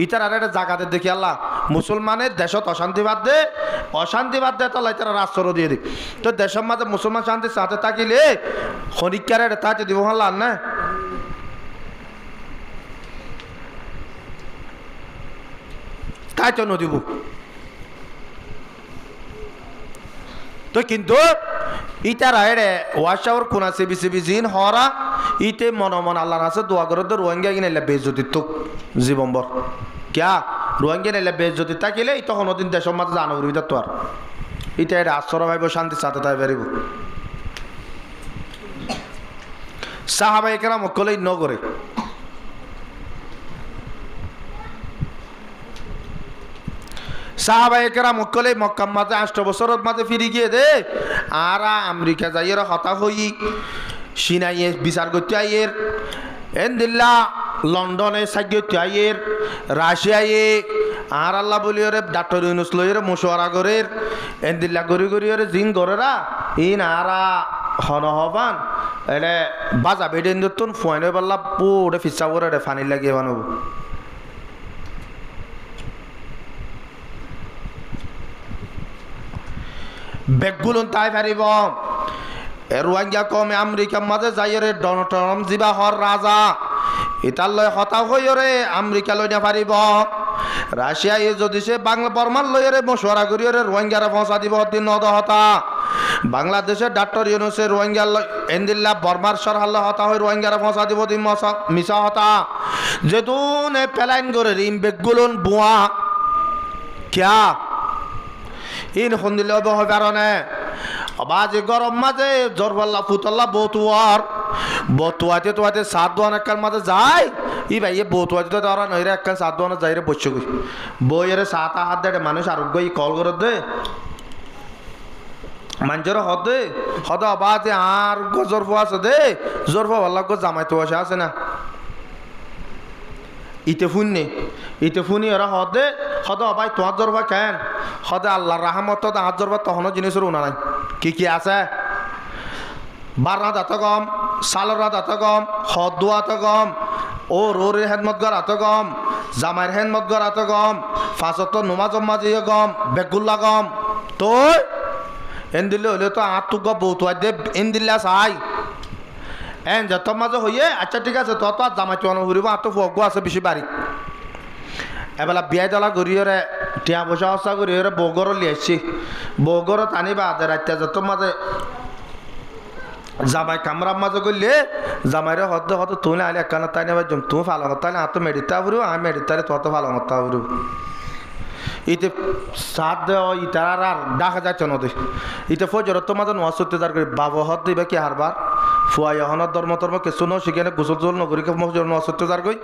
इतर अरे জাগাতে দেখি আল্লাহ মুসলমানের দেশত অশান্তিবাদ দে তো ইতারা রাষ্ট্র দিয়ে দি তো দেশের মাঝে মুসলমান শান্তি সাথে থাকিলে খনিকারে তাতে দিব আল্লাহ না তাই তো নদিব তো কিন্তু ইতারা এড়ে ওয়াশাওর কোনা সিবি জিন হরা ইতে মন আল্লাহর আছে দোয়া করে তো রোহিঙ্গা কিনে বেজতি তো জীবনভর ক্যা রোহিঙ্গা নিলে বেজতি থাকিলে তখন ওদিন দেশের মাঝে জানো তো আর ইটা এটা আশ্রয় ভাইব শান্তির সাথে তাই পারিব সাহাবাই কেরাম কলেই নগরে সাহাবাই কেরাম কলে মক্কার মাঝে 8 বছরের মাঝে ফিরে গিয়ে দে আর আমেরিকা যাইয়ের হতা হই সিনাইয়ে বিচার করতে আইয়ের এনদিল্লা লন্ডনে সাগ্যতে আইয়ের রাশিয়ায় আর আল্লাহ বলি ওরে ডাক্তার ইউনুস লইরে মশওয়ারা করের এনদিল্লা গড়ি ওরে জিন গরেরা ইন আরা হন হবান এলে বাজা বেডেন দতুন ফুয়াইনে বললা পুরে ফিসা করে ফানি লাগিয়ে বানাবো বেগুলন তাই পারিব রোহিঙ্গা কমে আমেরিকার মাঝে যাইরে ডোনাল্ড ট্রাম্প জিবা হর রাজা ইতার লয় হতা হইরে আমেরিকা লই না পারিব রাশিয়া যদি সে বাংলা বর্মার লইরে মশওয়ারা করিরে রোহিঙ্গারে পৌঁছা দিব দিন নদ হতা বাংলাদেশের ডাক্তার ইউনুসে রোহিঙ্গা এন্দিল্লা বর্মার সরহাল্লা হতা হই রোহিঙ্গারে পৌঁছা দিব দিন মিশা হতা যেতুন প্যালাইন করে রিম বেগুলন বুয়া ক্যা ইন হন্দিলে হবে কারণে বাজে গরম মাঝে জোরবাল্লা ফুতল্লা বতুয়াতে তোয়াতে সাত দোয়ান একখান মাঝে যায় ই ভাই বতুয়াতে তো তারা নইরে একখান সাত দোয়ানে যাইরে বসে গই বইয়ের সাত হাত দেয় মানুষ আরোগ্য কল করে দে মানুষের হদে বাজে আর জোরফ আছে দে জোরফ ভাল্লা জামাই তো আছে না ইতে ফুনি ওরা হদে ভাই তোমার জোরফা কেন হদে আল্লাহর রাহমত হাত জোরফা তখনও জিনিসের উনা নাই কি আছে বাররা দাঁত কম সালরা দাঁত কম হদুয়া তো কম ও রোরের হেদমত গর আত কম জামাইয়ের হেদমত গর আত কম ফাঁসত নুমা জম্মা দিয়ে কম বেগুল্লা কম তো এন দিলে হইলে তো আত্মু গপ বৌতুয়া দে এন দিল্লা চাই এন যত মাঝে হইয়ে আচ্ছা ঠিক আছে তত আর জামাই চুয়ানো ঘুরিব আর তো ফগু আছে বেশি বাড়ি এবেলা বিয়াই দলা ঘুরিয়ে টিয়া পয়সা অবস্থা ঘুরিয়ে বৌগর লিয়েছি বৌগর টানিবা আদে রাত্য়া যত মাঝে জামাই কামরার মাঝে করলে জামাইরে হদ তুলে আলে একখানা তাই নেবার জম তুমি ভালো কথা না তো মেডিতা ফুরিব আমি মেডিতারে তত ভালো কথা ফুরিব ইতে সাত দেওয়া ইতার আর ডাকা যাচ্ছে নদী ইতে ফজর তোমাদের নোয়া সত্যি তার করে বাবা হদ দিবে কি হারবার ফুয়াই হনের ধর্ম কিছু ন সেখানে গোসল জল নগরীকে মজর নোয়া সত্যি তার কই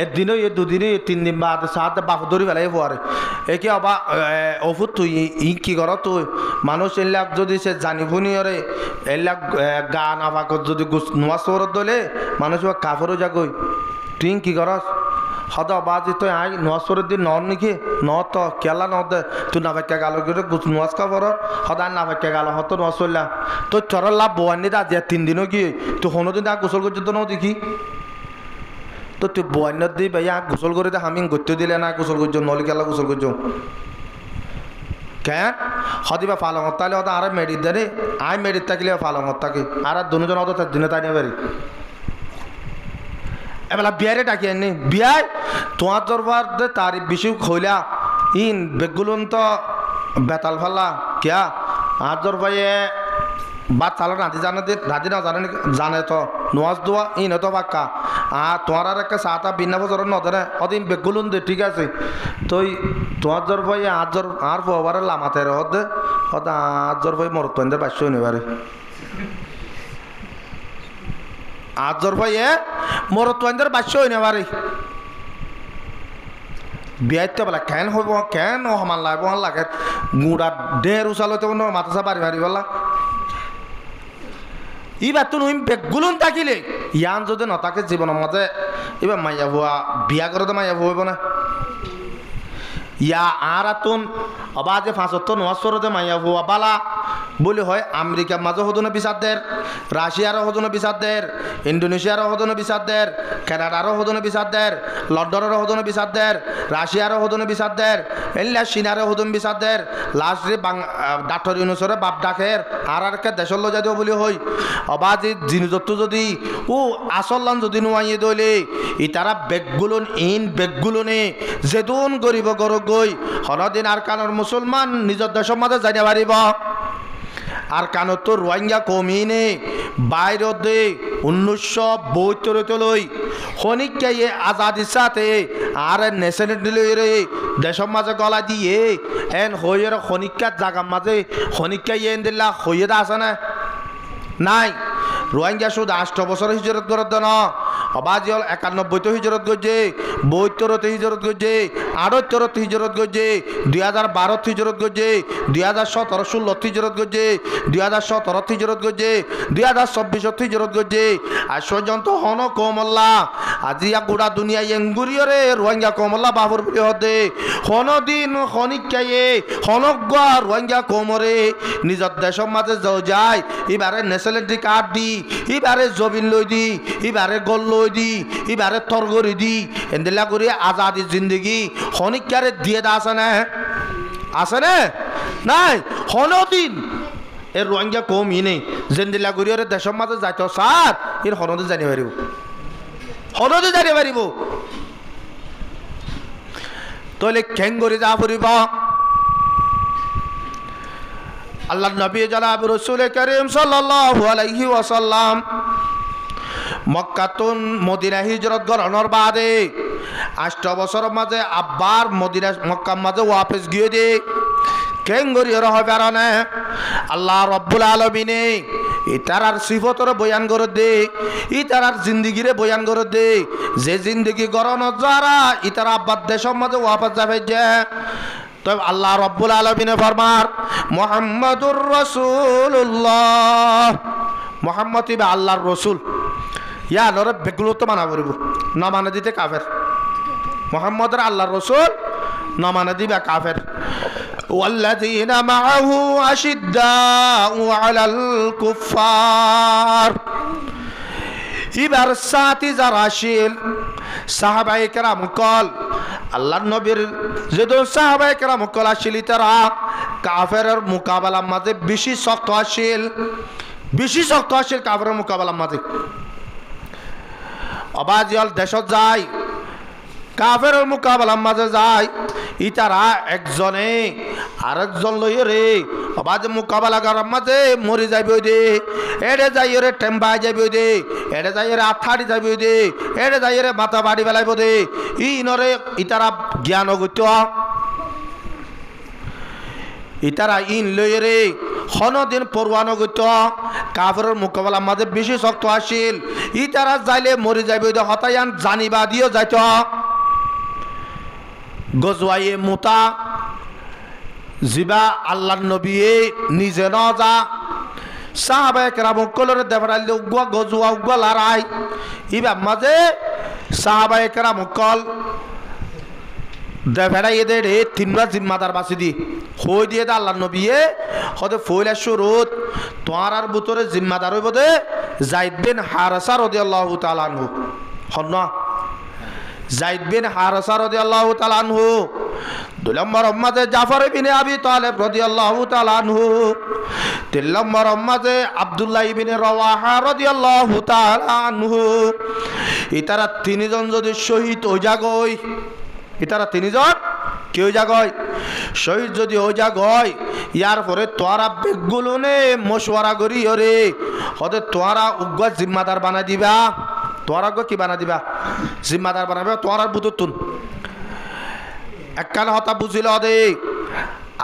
একদিনও এই দুদিনই 3 দিন বাদ সাত বাপ ধরি ফেলাই ফুয়ারে একে আবার অফুত তুই ই কি কর তুই মানুষ এলাক যদি সে জানিবনি ওরে এলাক গান আবাকত যদি নোয়া সৌরত দলে মানুষ কাপড়ও যাগই তুই কি করস হদ বাজি তুই আই নোয়াজের দিন নর নাকি ন তো কেলা ন দে তুই না ভাইকা গালো করে নোয়াজ খবর সদায় না ভাইকা গালো হতো নোয়াজ চললা তোর চরের লাভ বোয়ানি দা যে 3 দিনও কি তুই কোনো দিন গোসল করছিস তো ন দেখি তো তুই বোয়ান্নত দি ভাইয়া গোসল করে দে আমি গত্য দিলে না গোসল করছ নলি কেলা গোসল করছ কেন হদিবা ফালঙত তাহলে হতো আর মেডিত দেরে আই মেডিত থাকলে ফালঙত থাকি আর দুজন হতো তার দিনে তাই নিয়ে পারি এবেলা বিয়ারে ডাকি আনি বিয়ায় তোমার দরবার দে তার বেশি খইলা ইন বেগুলন তো বেতাল ফাল্লা কিয়া আর দরবারে বাদ চালো রাধি না জানে তো নোয়াজ দোয়া ইন তো পাক্কা আর তোমার আর একটা সাতা বিনা বছর নদরে অদিন বেগুলুন দে ঠিক আছে তুই তোমার দরবারে আর ফোবারে লামাতে হদে হদা আর দরবারে মরতন্দের বাস্য নেবারে আজর ভাইয়ে মোর তোদের বাচ্চা হই না পারে বিয়াইতে বলা কেন হইব কেন সমান লাগব লাগে গুড়া ডের উচালতে মাথা বাড়ি বাড়ি বলা এবার তো নইম বেগুলুন থাকিলে ইয়ান যদি নতাকে জীবনের মাঝে এবার মাইয়া ভুয়া বিয়া করে তো মাইয়া ভুয়াইব না ইয়া আর আতুন অবা যে ৫০ মাইয়া ভুয়া বালা বলে হয় আমেরিকার মাঝে হদনে বিচারদের রাশিয়ারও হদনে বিচারদের ইন্দোনেশিয়ারও হদনে বিচারদের কানাডারও হদনে বিচারদের লন্ডনেরও হদনে বিচারদের রাশিয়ারও হদনে বিচারদের এল্লা চীনারও হদন বিচারদের লাস্ট রে ডাক্তার ইউনুসরে বাপ ডাকের আর কে দেশর লো যাদিও বলি হই অবা যে জিনিসত্ব যদি ও আসল্লান যদি নোয়াইয়ে দইলে ই তারা বেগগুলোন ইন বেগগুলোনে যেদুন গরিব গরক গই হরদিন আর কানর মুসলমান নিজের দেশের মাঝে যাইতে পারিব আর কানো তো রোহিঙ্গা কমিনে বাইরে দে 1972 খনিককে আজাদির সাথে আর ন্যাশনালিটি লইরে দেশের মাঝে গলা দিয়ে এন হইয়ের খনিকার জায়গার মাঝে খনিকা এন দিল্লা হইয়ে আছে না নাই রোহিঙ্গা শুধু 8 বছর হিজরত করে দেন অবাজি হল 91 হিজরত করছে 72 হিজরত করছে 78 হিজরত করছে 2012 হিজরত করছে 2017-16 হিজরত করছে 2017 হিজরত করছে 2024 হিজরত করছে আর পর্যন্ত হন কমল্লা আজিয়া গোড়া দুনিয়া এঙ্গুরিয়রে রোহিঙ্গা কমল্লা বাবুর বলে হতে হনদিন খনিকায়ে হনগুয়া রোহিঙ্গা কমরে নিজের দেশের মাঝে যায় এবারে ন্যাশনালিটি কার্ড দি এবারে জবিন লই দি এবারে গল লই দি এবারে তরগরি দি এন্দিলা করে আজাদি জিন্দগি খনিকারে দিয়ে দা আছে না নাই হনদিন এর রোহিঙ্গা কম ইনে জেন্দিলা করিয়রে দেশের মাঝে যাইতো স্যার এর হনদে জানি পারিব হনদে জানি পারিব তাহলে খেঙ্গরি যা পড়িব আল্লাহ নবী জনাব রাসূল করিম সাল্লাল্লাহু আলাইহি ওয়াসাল্লাম মক্কাতুন মদিনা হিজরত করানোর বাদে 8 বছরের মাঝে আবার মদিনা মক্কার মাঝে ওয়াপস গিয়ে দে কেঙ্গরি হবে আর না আল্লাহ রব্বুল আলামিনে ইতারার সিফতরে বয়ান করে দে ইতারার জিন্দিগিরে বয়ান করে দে যে জিন্দিগি গরণ যারা ইতারা আব্বার দেশের মাঝে ওয়াপস যাবে যে তবে আল্লাহ রব্বুল আলামিনে ফরমার মুহাম্মাদুর রাসূলুল্লাহ মুহাম্মদ ইবা আল্লাহর রাসূল ইয়া নরে বেগুলো তো মানা করব না মানে দিতে কাফের মুহাম্মদের আল্লাহর রাসূল না মানে দিবা কাফের ওয়াল্লাযীনা মাআহু আশিদ্দাউ আলাল কুফফার ইবার সাথী যারা ছিল সাহাবায়ে কেরাম কল আল্লাহর নবীর যেদ সাহাবায়ে কেরাম কল আসিল তারা কাফেরের মোকাবেলার মাঝে বেশি শক্ত আসিল কাফেরের মোকাবেলার মাঝে অবাজিয়াল দেশত যায় কাফেরের মোকাবেলার মাঝে যায় ইতারা একজনে আরেকজন লইয়ে রে অবাজ মোকাবেলা করার মাঝে মরি যাবে ওই দে এড়ে যাই রে টেম্বাই যাবে ওই দে এড়ে যাই রে আথাড়ি যাবে ওই দে এড়ে যাই রে মাথা বাড়ি বেলাইব দে ই নরে ইতারা জ্ঞান অগত্য ইতারা ইন লইয়ে রে হনদিন পরোয়ানো গত কাফেরের মোকাবেলার মাঝে বেশি শক্ত আসিল ইতারা যাইলে মরি যাবে ওই দে হতায়ান জানিবা দিও যাইত গজওয়ায়ে মুতা জিবা আল্লাহর নবী নিজে ন যা সাহাবায়ে কেরাম কলরে দেবরাইলে উগা গজওয়া উগা লড়াই ইবা মাঝে সাহাবায়ে কেরাম কল দেবরাই এদের তিনটা জিম্মাদার বাসি দি হই দিয়ে দা আল্লাহর নবী হতে ফইলা শুরুত তোর আর ভিতরে জিম্মাদার হইব দে যায়েদ বিন হারেসা রাদিয়াল্লাহু তাআলা আনহু হন্না যায়েদ বিন হারেসা রাদিয়াল্লাহু তাআলা আনহু দুই নম্বর উম্মতে জাফর ইবনে আবি তালেব রাদিয়াল্লাহু তাআলা আনহু তিন নম্বর উম্মতে আব্দুল্লাহ ইবনে রাওয়াহা রাদিয়াল্লাহু তাআলা আনহু ইতারা তিনজন যদি শহীদ হই যাগই ইতারা তিনজন কেউ যাগয় শহীদ যদি হই যাগয় ইয়ার পরে তোরা বেগুলো নে মশওয়ারা করি ওরে হতে তোরা উগ্র জিম্মাদার বানাই দিবা তোরা কি বানা দিবা জিম্মাদার বানাবে তোর বুতুতুন একখান হতা বুঝিল দে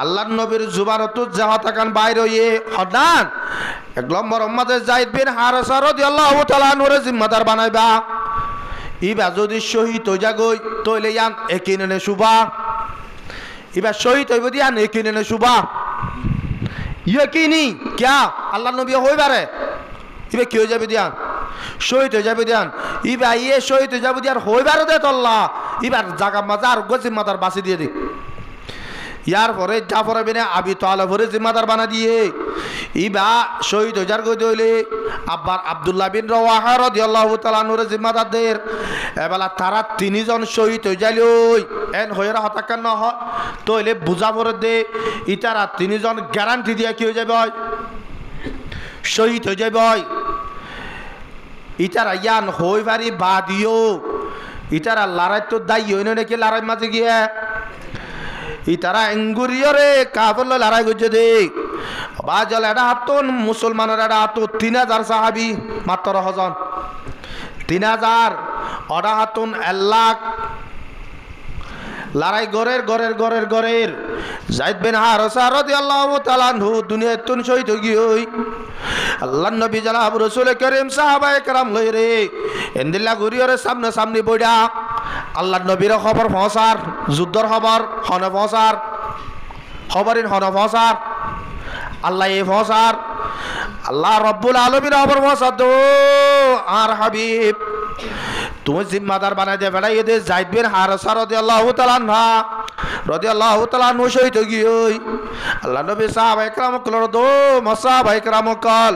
আল্লাহর নবীর জুবানত যাহতা কান বাইরে হইয়ে হদান এক নম্বর উম্মতে যায়েদ বিন হারেসা রাদিয়াল্লাহু তাআলা আনহু জিম্মাদার বানাইবা ইবা যদি শহীদ হয়ে যাগই তইলে ইয়ান একিনে শুবা ইবা শহীদ হইব দিয়ান একিনে শুবা ইয়কিনি ক্যা আল্লাহ নবী হইবারে ইবা কি হয়ে যাবে দিয়ান শহীদ হয়ে যাবে দিয়ান ইবা ইয়ে শহীদ হয়ে যাবে দিয়ার হইবারে দে তল্লা ইবার জাগা মাজার জিম্মাদার বাসি দিয়ে দি ইয়ার পরে জাফর বিন আবি তালেব পরে জিম্মাদার বানা দিয়ে ইবা শহীদ হয়ে যার গই দইলে আব্বার আব্দুল্লাহ বিন রওয়াহা রাদিয়াল্লাহু তাআলা আনহুর জিম্মাদারদের এবেলা তারা তিনজন শহীদ হয়ে যাইলই এন হইরা হতাকান না হয় তইলে বুঝা পরে দে ইতারা তিনজন গ্যারান্টি দিয়া কি হয়ে যাবে হয় শহীদ হয়ে যাবে হয় ইতারা ইয়ান হইবারি বাদিও ইতারা লড়াই তো দায়ী হইন নাকি লড়াই মাঝে গিয়ে ইতারা এঙ্গুরিয়রে কাফের লড়াই করছে দে বাজল এটা হাতুন মুসলমানের এটা হাতু 3000 সাহাবি মাত্র হজন 3000 ওটা হাতুন 1 লাখ লড়াই গরের যায়েদ বিন হারেসা রাদিয়াল্লাহু তাআলা আনহু দুনিয়ায় তুন শহীদ হই আল্লাহর নবী জনাব রাসূল করিম সাহাবায়ে کرام লইরে এন্দিল্লা গুরিয়রে সামনে বইডা আল্লাহর নবীর খবর পৌঁছার যুদ্ধর খবর হনে পৌঁছার খবরিন হনে পৌঁছার আল্লাহ এই পৌঁছার আল্লাহ রব্বুল আলামিন খবর পৌঁছা দো আর হাবিব তুমি জিম্মাদার বানাই দে বেড়াই দে যায়েদ বিন হারেসা রাদিয়াল্লাহু তাআলা আনহু শহীদ হই আল্লাহ নবী সাহাবায়ে کرام কল দো সাহাবায়ে کرام কল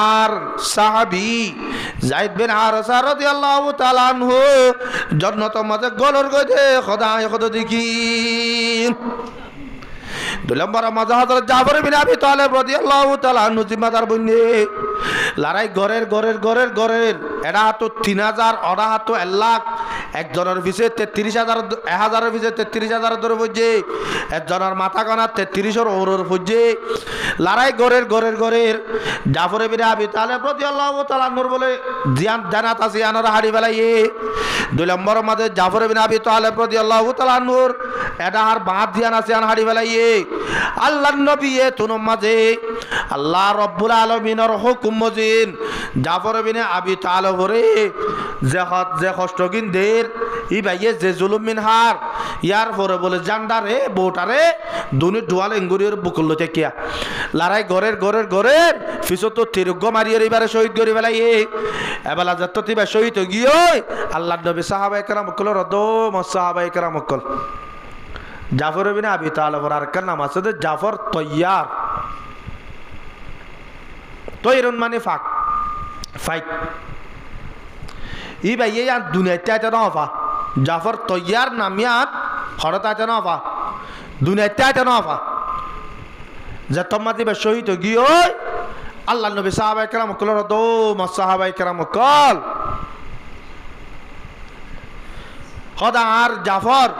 আর সাহাবী যায়েদ বিন হারেসা রাদিয়াল্লাহু তাআলা আনহু জান্নাতের মাঝে গলর গদে খোদায় খোদা দেখি 2 নম্বর মাঝে হযরত জাফর বিন আবি তালেব রাদিয়াল্লাহু তাআলা আনহু জিম্মাদার বনে লড়াই গরের এরা তো 3000 ওরা তো 1 লাখ একজনের পিছে 33000 1000 পিছে 33000 ধরে বুঝে একজনের মাথা কানা 3300 ওরর বুঝে লড়াই গরের জাফর বিন আবি তালেব রাদিয়াল্লাহু তাআলা নূর বলে জিয়ান জানাত আছে আনার হাড়ি বেলায়ে 2 নম্বর মাঝে জাফর বিন আবি তালেব রাদিয়াল্লাহু তাআলা নূর এটা আর বাদ জিয়ান আছে আন হাড়ি বেলায়ে আল্লাহর নবী এ তুনো মাঝে আল্লাহ রব্বুল আলামিনের হুকুম মজিন জাফর বিন আবি তালেব রে যে কষ্টগিনদের ই ভাইয়ে যে জুলুম মিনহার ইয়ার পরে বলে জান্ডারে বোটারে দুনি ডুয়াল এঙ্গুরির বুকুল কিয়া লড়াই গরের ফিসো তো তিরুগ মারিয়ে এবারে শহীদ করি বেলাই এবেলা যত তিবা শহীদ গিয়ে আল্লাহর নবী সাহাবায়ে کرام কল রদো সাহাবায়ে کرام কল জাফর বিন আবি তালেব আর কার নাম আছে জাফর তৈয়ার তৈরুন মানে ফাইট ই ভাই ইয়ান দুনিয়াতে আইতে না হফা জাফর তৈয়ার নামিয়াত হরত আইতে না হফা দুনিয়াতে আইতে না হফা যে তোমাদি বে শহীদ গিয়ে আল্লাহর নবী সাহাবায়ে کرام কল রদো সাহাবায়ে کرام কল খোদা আর জাফর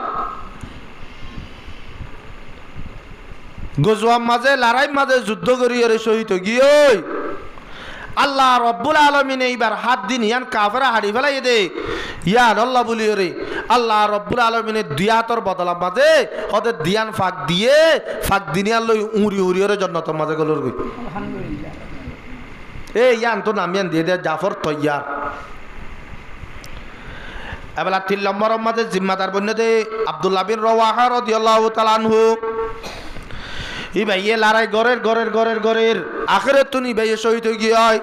গজওয়ার মাঝে লড়াই মাঝে যুদ্ধ করিয়ে শহীদ গিয়ে আল্লাহ রব্বুল আলামিন এইবার হাত দিন ইয়ান কাফেরা হাড়ি ফেলাই দে ইয়ান আল্লাহ বলিও রে আল্লাহ রব্বুল আলামিনের দিয়াতর বদলা মাঝে ওদের দিয়ান ফাঁক দিনিয়ার লই উড়িয়ে জান্নাতের মাঝে গলর গই আলহামদুলিল্লাহ এই ইয়ান তো নাম ইয়ান দিয়ে দে জাফর তৈয়ার এবেলা 3 নম্বর মাঝে জিম্মাদার বন্য দে আব্দুল্লাহ বিন রওয়াহা রাদিয়াল্লাহু তাআলা আনহু ই ভাইয়ে লড়াই গরের আখেরে তুনি ভাইয়ে শহীদ হয়ে গিয়ে হয়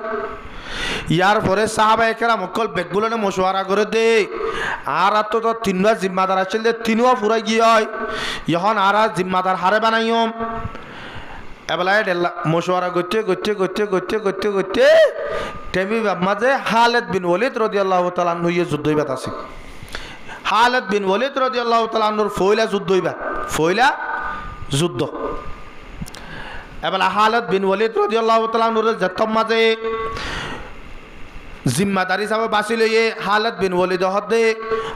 ইয়ার পরে সাহাবায়ে کرام অকল বেগগুলোনে মশওয়ারা করে দে আর তো 3বার জিম্মাদার আসলে 3ও ফুরাই গিয়ে হয় এখন আর জিম্মাদার হারে বানাইম এবেলায় মশওয়ারা করতে টেমি মাঝে খালিদ বিন ওয়ালিদ রাদিয়াল্লাহু তাআলা আনহু যুদ্ধ হইবাত আছে খালিদ বিন ওয়ালিদ রাদিয়াল্লাহু তাআলা আনহুর ফয়লা যুদ্ধ এবেলা খালিদ বিন ওয়ালিদ রাদিয়াল্লাহু তাআলা আনহুর যতম মাঝে জিম্মাদারি সাহেব বাসি লইয়ে খালিদ বিন ওয়ালিদ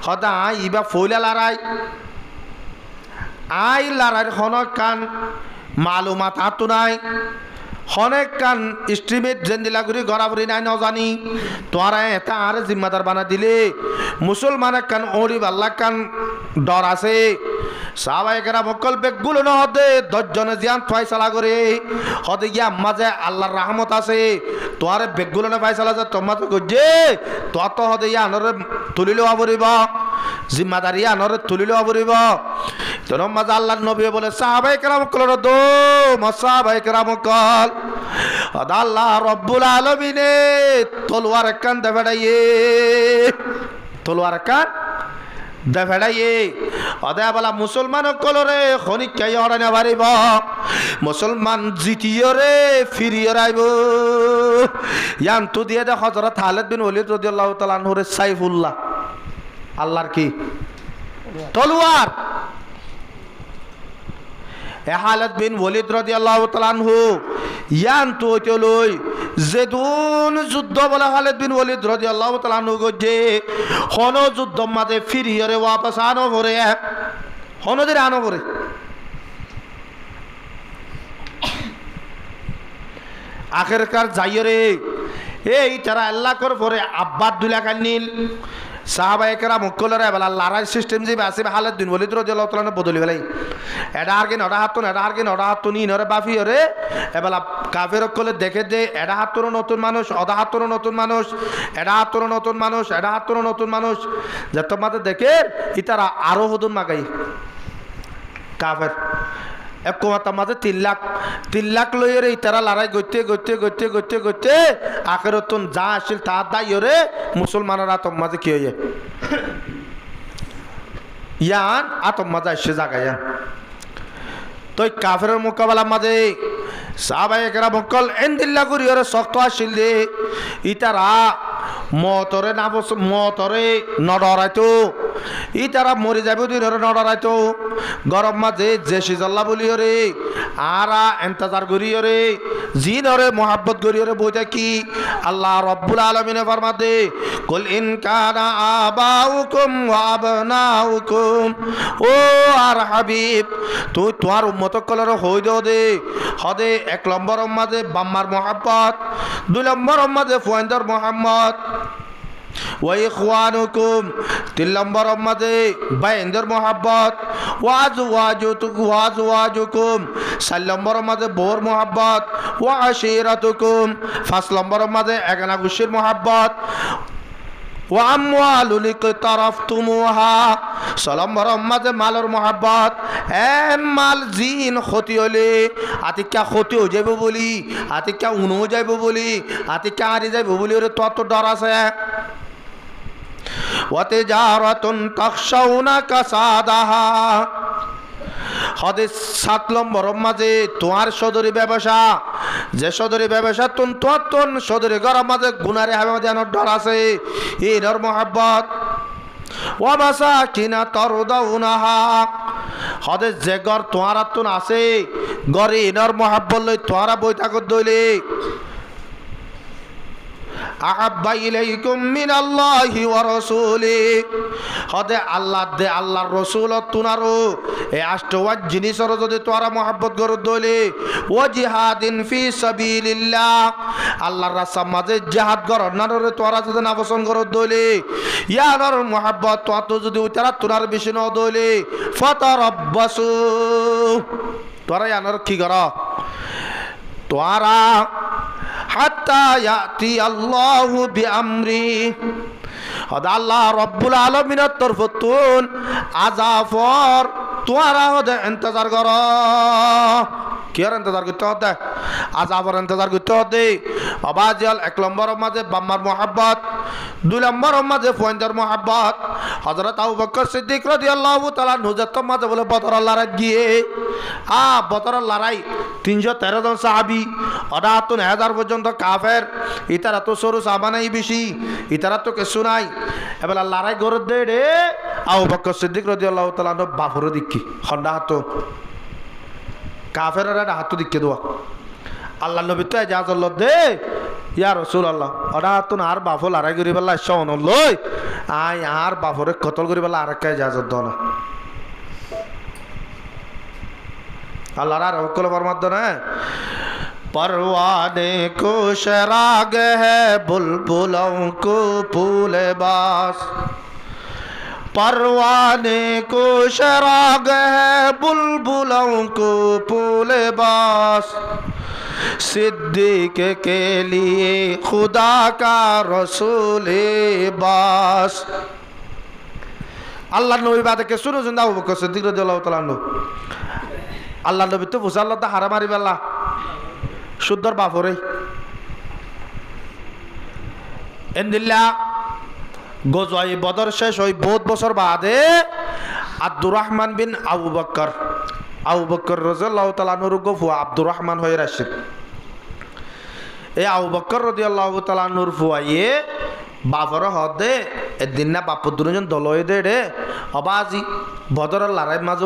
হদা ইবা ফয়লা লড়াই খনক কান মালুমাত হাতু নাই অনেক কান স্ট্রিমেট জেন্দিলাগুড়ি গড়াবড়ি নাই নজানি তোরা এটা আর জিম্মাদার বানা দিলে মুসলমানের কান ওড়ি বাল্লা কান ডর আছে সাহাবায়ে کرام অকল বেগগুলো নহদে 10 জনে জিয়ান ফয়সালা করে হদে গিয়া মাঝে আল্লাহর রহমত আছে তোয়ারে বেগগুলো না পাইছালা যে তোমার তো গজে তত হদে আনরে তুলিলেও আবরিব জিম্মাদারি আনরে তুলিলেও আবরিব তোর মাঝে আল্লাহর নবী বলে সাহাবায়ে কেরাম কলর দো সাহাবায়ে কেরাম কল আল্লাহ রব্বুল আলামিনে তলোয়ার কান দেফাড়াইয়ে তলোয়ার কান দেফাড়াইয়ে অদে বলা মুসলমান কলরে খনিক কে হরানে পারিব মুসলমান জিতিয় রে ফিরিয়ে রাইব ইয়ান তু দিয়ে দে হযরত খালিদ বিন ওয়ালিদ রাদিয়াল্লাহু তাআলা আনহুর সাইফুল্লাহ আল্লাহর কি তলোয়ার এ খালিদ বিন ওয়ালিদ রাদিয়াল্লাহু তাআলা আনহু ইয়ান তু হইতলই যেদুন যুদ্ধ বলা খালিদ বিন ওয়ালিদ রাদিয়াল্লাহু তাআলা আনহু গজে হন যুদ্ধ মাঝে ফিরিয়ে রে ওয়াপাস আনো করে হনদের আনো করে আখেরকার যাইরে এই তারা আল্লাহ কর পরে আব্বাদ দুলা কান্নিল সাহাবায়ে কেরাম মুকলরে বলা লড়াই সিস্টেম যে আছে খালিদ বিন ওয়ালিদ রাদিয়াল্লাহু তাআলা বদলি বেলাই এডা আর কি নডা হাতুন এডা আর কি নডা হাতুন ইনরে বাফি ওরে এবলা কাফের কলে দেখে দে এডা হাতুন নতুন মানুষ অদা হাতুন নতুন মানুষ এডা হাতুন নতুন মানুষ এডা হাতুন নতুন মানুষ যত মাতে দেখে ইতারা আরো হদুন মাগাই কাফের এক মাতা মাঝে 3 লাখ লইরে ইতারা লড়াই গইতে গইতে গইতে গইতে গইতে আখেরতন যা আসিল তা দাইরে মুসলমানরা তো মাঝে কি হইয়ে ইয়ান আতম মাঝে এসে জাগায় তো কাফেরের মোকাবেলা মাঝে সাহাবায়ে কেরাম বকল এন্দিল্লা করিরে শক্ত আসিল দে ইতারা মতরে না মতরে নডরাইতো ইতারা মরি যাবে দিনরে নডরাইতো গরম মাঝে যে সিজাল্লা বলিরে আরা ইন্তজার করিরে জিনরে মোহাব্বত করিরে বইটা কি আল্লাহ রব্বুল আলামিনে ফরমাতে কুল ইন কানা আবাউকুম ওয়া আবনাউকুম ও আর হাবিব তুই তোমার উম্মত কলর হই দে হদে 1 নম্বর মাঝে বাম্মার মোহাব্বত 2 নম্বর মাঝে ফুয়াইন্দার মোহাম্মদ ওয়া ইখওয়ানুকুম 3 নম্বর মাঝে বাইন্দার মোহাব্বত ওয়াজওয়াজুকুম 4 নম্বর মাঝে বোর মোহাব্বত ওয়া আশিরাতুকুম 5 নম্বর মাঝে এগানা গুশির মোহাব্বত ওয়া আমওয়ালুন ইকতারাফতুমুহা 6 নম্বর মাঝে মালের মোহাব্বত মাল জিন ক্ষতি হলে আতিকা ক্ষতি হয়ে যাবে বলি আতিকা উনো যাইব বলি আতিকা হারি যাইব বলি ওরে তত ডর আছে ওয়াতে জারাতুন তাখশাউনা কাসাদাহা হদে 7 নম্বর মাঝে তোমার সদরি ব্যবসা যে সদরি ব্যবসা তুন সদরি ঘর মাঝে গুনারে হবে যেন ডর আছে এই ডর মোহাব্বত ওয়া মাসাকিনা তারদাউনাহা হদে যে ঘর তোমার তুন আছে ঘরে ইনর মোহাব্বত লই তোমারা বই থাকত দইলে আহাব্বা ইলাইকুম মিনাল্লাহি ওয়া রাসূলি হদে আল্লাহ দে আল্লাহর রাসূল তুনারো এই আষ্টওয়াজ জিনিসর যদি তোরা মোহাব্বত গর দলে ও জিহাদিন ফি সাবিলিল্লাহ আল্লাহর রাস্তা মাঝে জিহাদ গর নারে তোরা যদি না পছন্দ গর দলে ইয়ার মোহাব্বত তো যদি উতারা তুনার বেশি ন দলে ফাতারাব্বাসু তোরা ইয়ার কি গর তোরা হাত্তা ইয়াতি আল্লাহু বিআমরি হদা আল্লাহ রব্বুল আলামিনের তরফতুন আযাফর তোরা হদে ইন্তজার কর কি আর ইন্তজার করতে হতে আযাফর ইন্তজার করতে হতে আবাজাল 1 নম্বর মাঝে বাম্মার মোহাব্বত 2 নম্বর মাঝে ফয়ন্দার মোহাব্বত হযরত আবু বকর সিদ্দিক রাদিয়াল্লাহু তাআলা নুজাত মাঝে বলে বদরের লড়াই গিয়ে বদরের লড়াই 313 জন সাহাবী 1000 পর্যন্ত কাফের ইতারা তো সরু সাহাবা নাই বেশি ইতারা তো কিছু নাই এবেলা লড়াই গরদ দে রে আবু বকর সিদ্দিক রাদিয়াল্লাহু তাআলা বাফর দিকি খন্ডা হাত কাফেররা হাত দিকে দোয়া আল্লাহ নবী তো ইজাজত দে ইয়া রাসূলুল্লাহ ওরা তো আর বাফল লড়াই করি বেলা শোন লই আই আর বাফরে কতল করি বেলা আর কা ইজাজত দাও না আল্লাহর আর হুকুম ফরমাত না परवाने को शराग है बुलबुलों को फूल बास परवाने को शराग है बुलबुलों को फूल बास सिद्दीक के लिए खुदा का रसूल बस। আল্লাহ নবী বাদে শুনো শুন আবু বকর সিদ্দিক রাদিয়াল্লাহু তাআলা আনহু আল্লাহ নবী তো বুঝাল্লাহ তা হারা মারি বেলা শুদ্ধর বাপরে এন্দিল্লা গজওয়াই বদর শেষ হই বহুত বছর বাদে আব্দুর রহমান বিন আবু বকর রাদিয়াল্লাহু তাআলা আনহুর ফুয়া আব্দুর রহমান হয়ে রাশিদ। এই আবু বকর রাদিয়াল্লাহু তাআলা আনহুর ফুয়ায়ে বাপর হদে এদিন না বাপ দুজন দল হয়ে দে রে অবাজি বদরের লড়াই মাঝে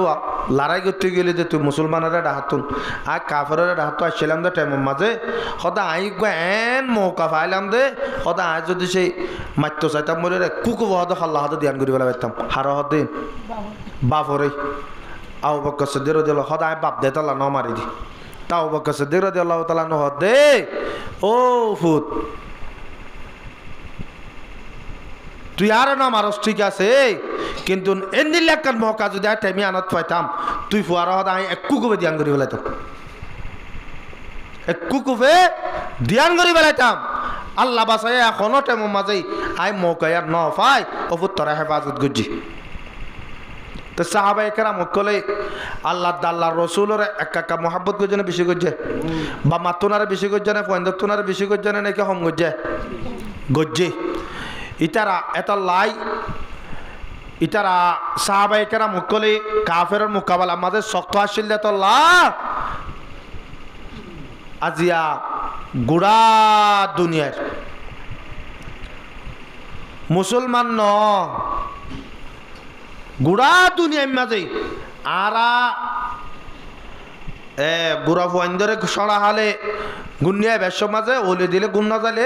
লড়াই করতে গেলে যে তুই মুসলমানেরা ডাহাতুন আর কাফেরা ডাহাতু আসছিলাম দে টাইমের মাঝে সদা আই এন মৌকা পাইলাম দে সদা আই যদি সেই মাত্য চাইতাম বলে রে কুকু হদে খাল্লা হদে ধ্যান করি বেলা পাইতাম হার হদে বাপরে আবু বকর সিদ্দিক রাদিয়াল্লাহু সদা আই বাপ দে তালা ন মারি দি তা আবু বকর সিদ্দিক রাদিয়াল্লাহু তাআলা ন হদে ও ফুট তুই আর না মারস ঠিক আছে কিন্তু এন্দিল একখান মৌকা যদি আর টাইমে আনত পাইতাম তুই ফুয়ার হদ আমি একটু কুবে ধ্যান করি বেলাইতাম একটু কুবে ধ্যান করি বেলাইতাম আল্লাহ বাসায় এখনো টাইমের মাঝেই আই মৌকায় আর ন পাই অপুর তরা হেফাজত গুজি তো সাহাবা একরাম মক্কলে আল্লাহ দাল্লাহ রসুলের একা মোহাব্বত করছে না বেশি করছে বা মাতুনারে বেশি করছে না পয়েন্দারে বেশি করছে না নাকি হম গজ্জে গজ্জে ইতারা এত লাই ইতারা সাহাবায়ে কেরাম মুকলে কাফেরের মোকাবেলা আমাদের শক্ত আসছিল এত লা আজিয়া গুড়া দুনিয়ার মুসলমান ন গুড়া দুনিয়ার মাঝে আরা গুড়া ফোয়াইন্দরে সরা হালে গুন্নিয়া বেশ মাঝে ওলে দিলে গুণ না যালে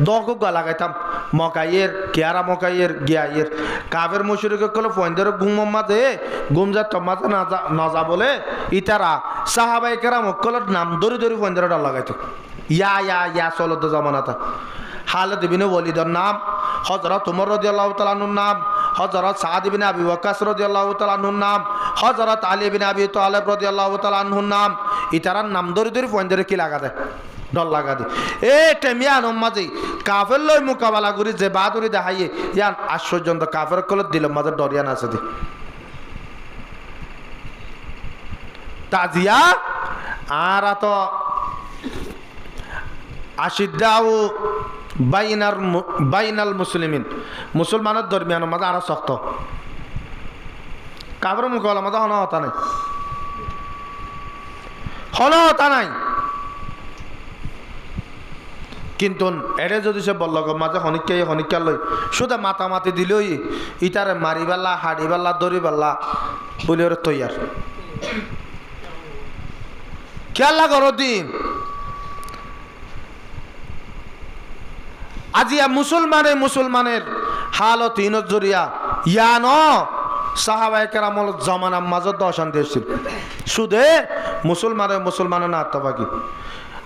দহক গা লাগাইতাম মকাইয়ের কেয়ারা মকাইয়ের গিয়াইয়ের কাবের মুশরিক কলে ফোয়াইন্দরে গুম মাঝে গুম যা মাঝে না যা বলে ইতারা সাহাবায়ে কেরাম কলত নাম ধরে ধরে ফোয়াইন্দরে ডাল লাগাইতো ইয়া চলত জামানাতা খালিদ ইবনে ওয়ালিদের নাম হযরত ওমর রাদিয়াল্লাহু তাআলা আনহুর নাম হযরত সাদ ইবনে আবি ওয়াক্কাস রাদিয়াল্লাহু তাআলা আনহুর নাম হযরত আলী ইবনে আবি তালিব রাদিয়াল্লাহু তাআলা আনহুর নাম ইতারার নাম ধরে ধরে ফোয়াইন্দরে কি লাগা দেয় ডর লাগা দি এ টেমিয়া নমাজি কাফের লই মোকাবেলা করি যে বাহাদুরি দেখাইয়ে ইয়ান আশ্চর্য কাফের কলত দিল মাঝে ডরিয়ান আছে দি তাজিয়া আর তো আশিদ্দাউ বাইনাল মুসলিমিন মুসলমানের দরমিয়ানের মাঝে আরো শক্ত কাফের মোকাবেলা মাঝে হনহতা নাই কিন্তু এড়ে যদি সে বলল মাঝে হনিকা লই শুধু মাতামাতি দিলই ইটারে মারি বেলা হাড়ি বেলা দড়ি বেলা বলে ওর তৈয়ার খেয়াল্লা করো দিন আজিয়া মুসলমানের হালত ইনত জরিয়া ইয়ান সাহাবায়ে কেরামল জমানার মাঝে অশান্তি এসেছিল শুধু মুসলমানের না আত্মবাকি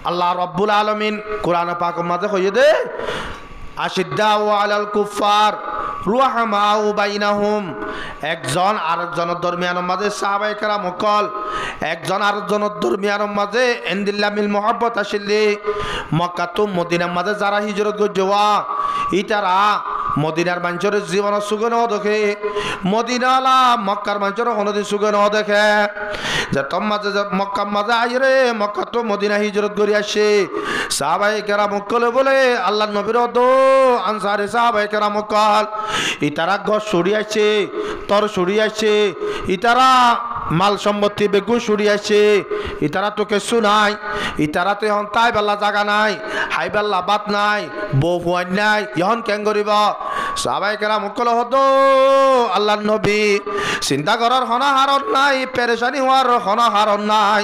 আল্লাহ রব্বুল আলামিন কোরআন পাকের মাঝে কইয়ে দে আশিদ্দাউ আলাল কুফার রুহামাউ বাইনাহুম একজন আরেকজনের দরমিয়ানের মাঝে সাহাবায়ে কেরাম কল একজন আরেকজনের দরমিয়ানের মাঝে ইনদিল্লা মিল মুহাব্বত আসিলে মক্কা তো মদিনার মাঝে যারা হিজরত করছে ইতারা মদিনার মানুষের জীবন সুখে ন দেখে মদিনালা মক্কার মানুষের কোনোদিন সুখে ন দেখে যে তোর মাঝে মক্কার মাঝে আই রে মক্কা তো মদিনা হিজরত করে আসে সাহাবায়ে কেরাম কলে বলে আল্লাহ নবীর দো আনসারে সাহাবায়ে কেরাম কল ইতারা ঘর সরিয়েছে তর সরিয়েছে ইতারা মাল সম্পত্তি বেগু সরিয়েছে ইতারা তোকে শুনাই ইতারা তো এখন তাই বেলা জায়গা নাই হাই বেলা বাত নাই বউ ফুয়াই নাই ইহন কেন করিব সাহাবায়ে কেরাম কল হতো আল্লাহ নবী চিন্তা করার হনাহারণ নাই পেরেশানি হওয়ার হনাহারণ নাই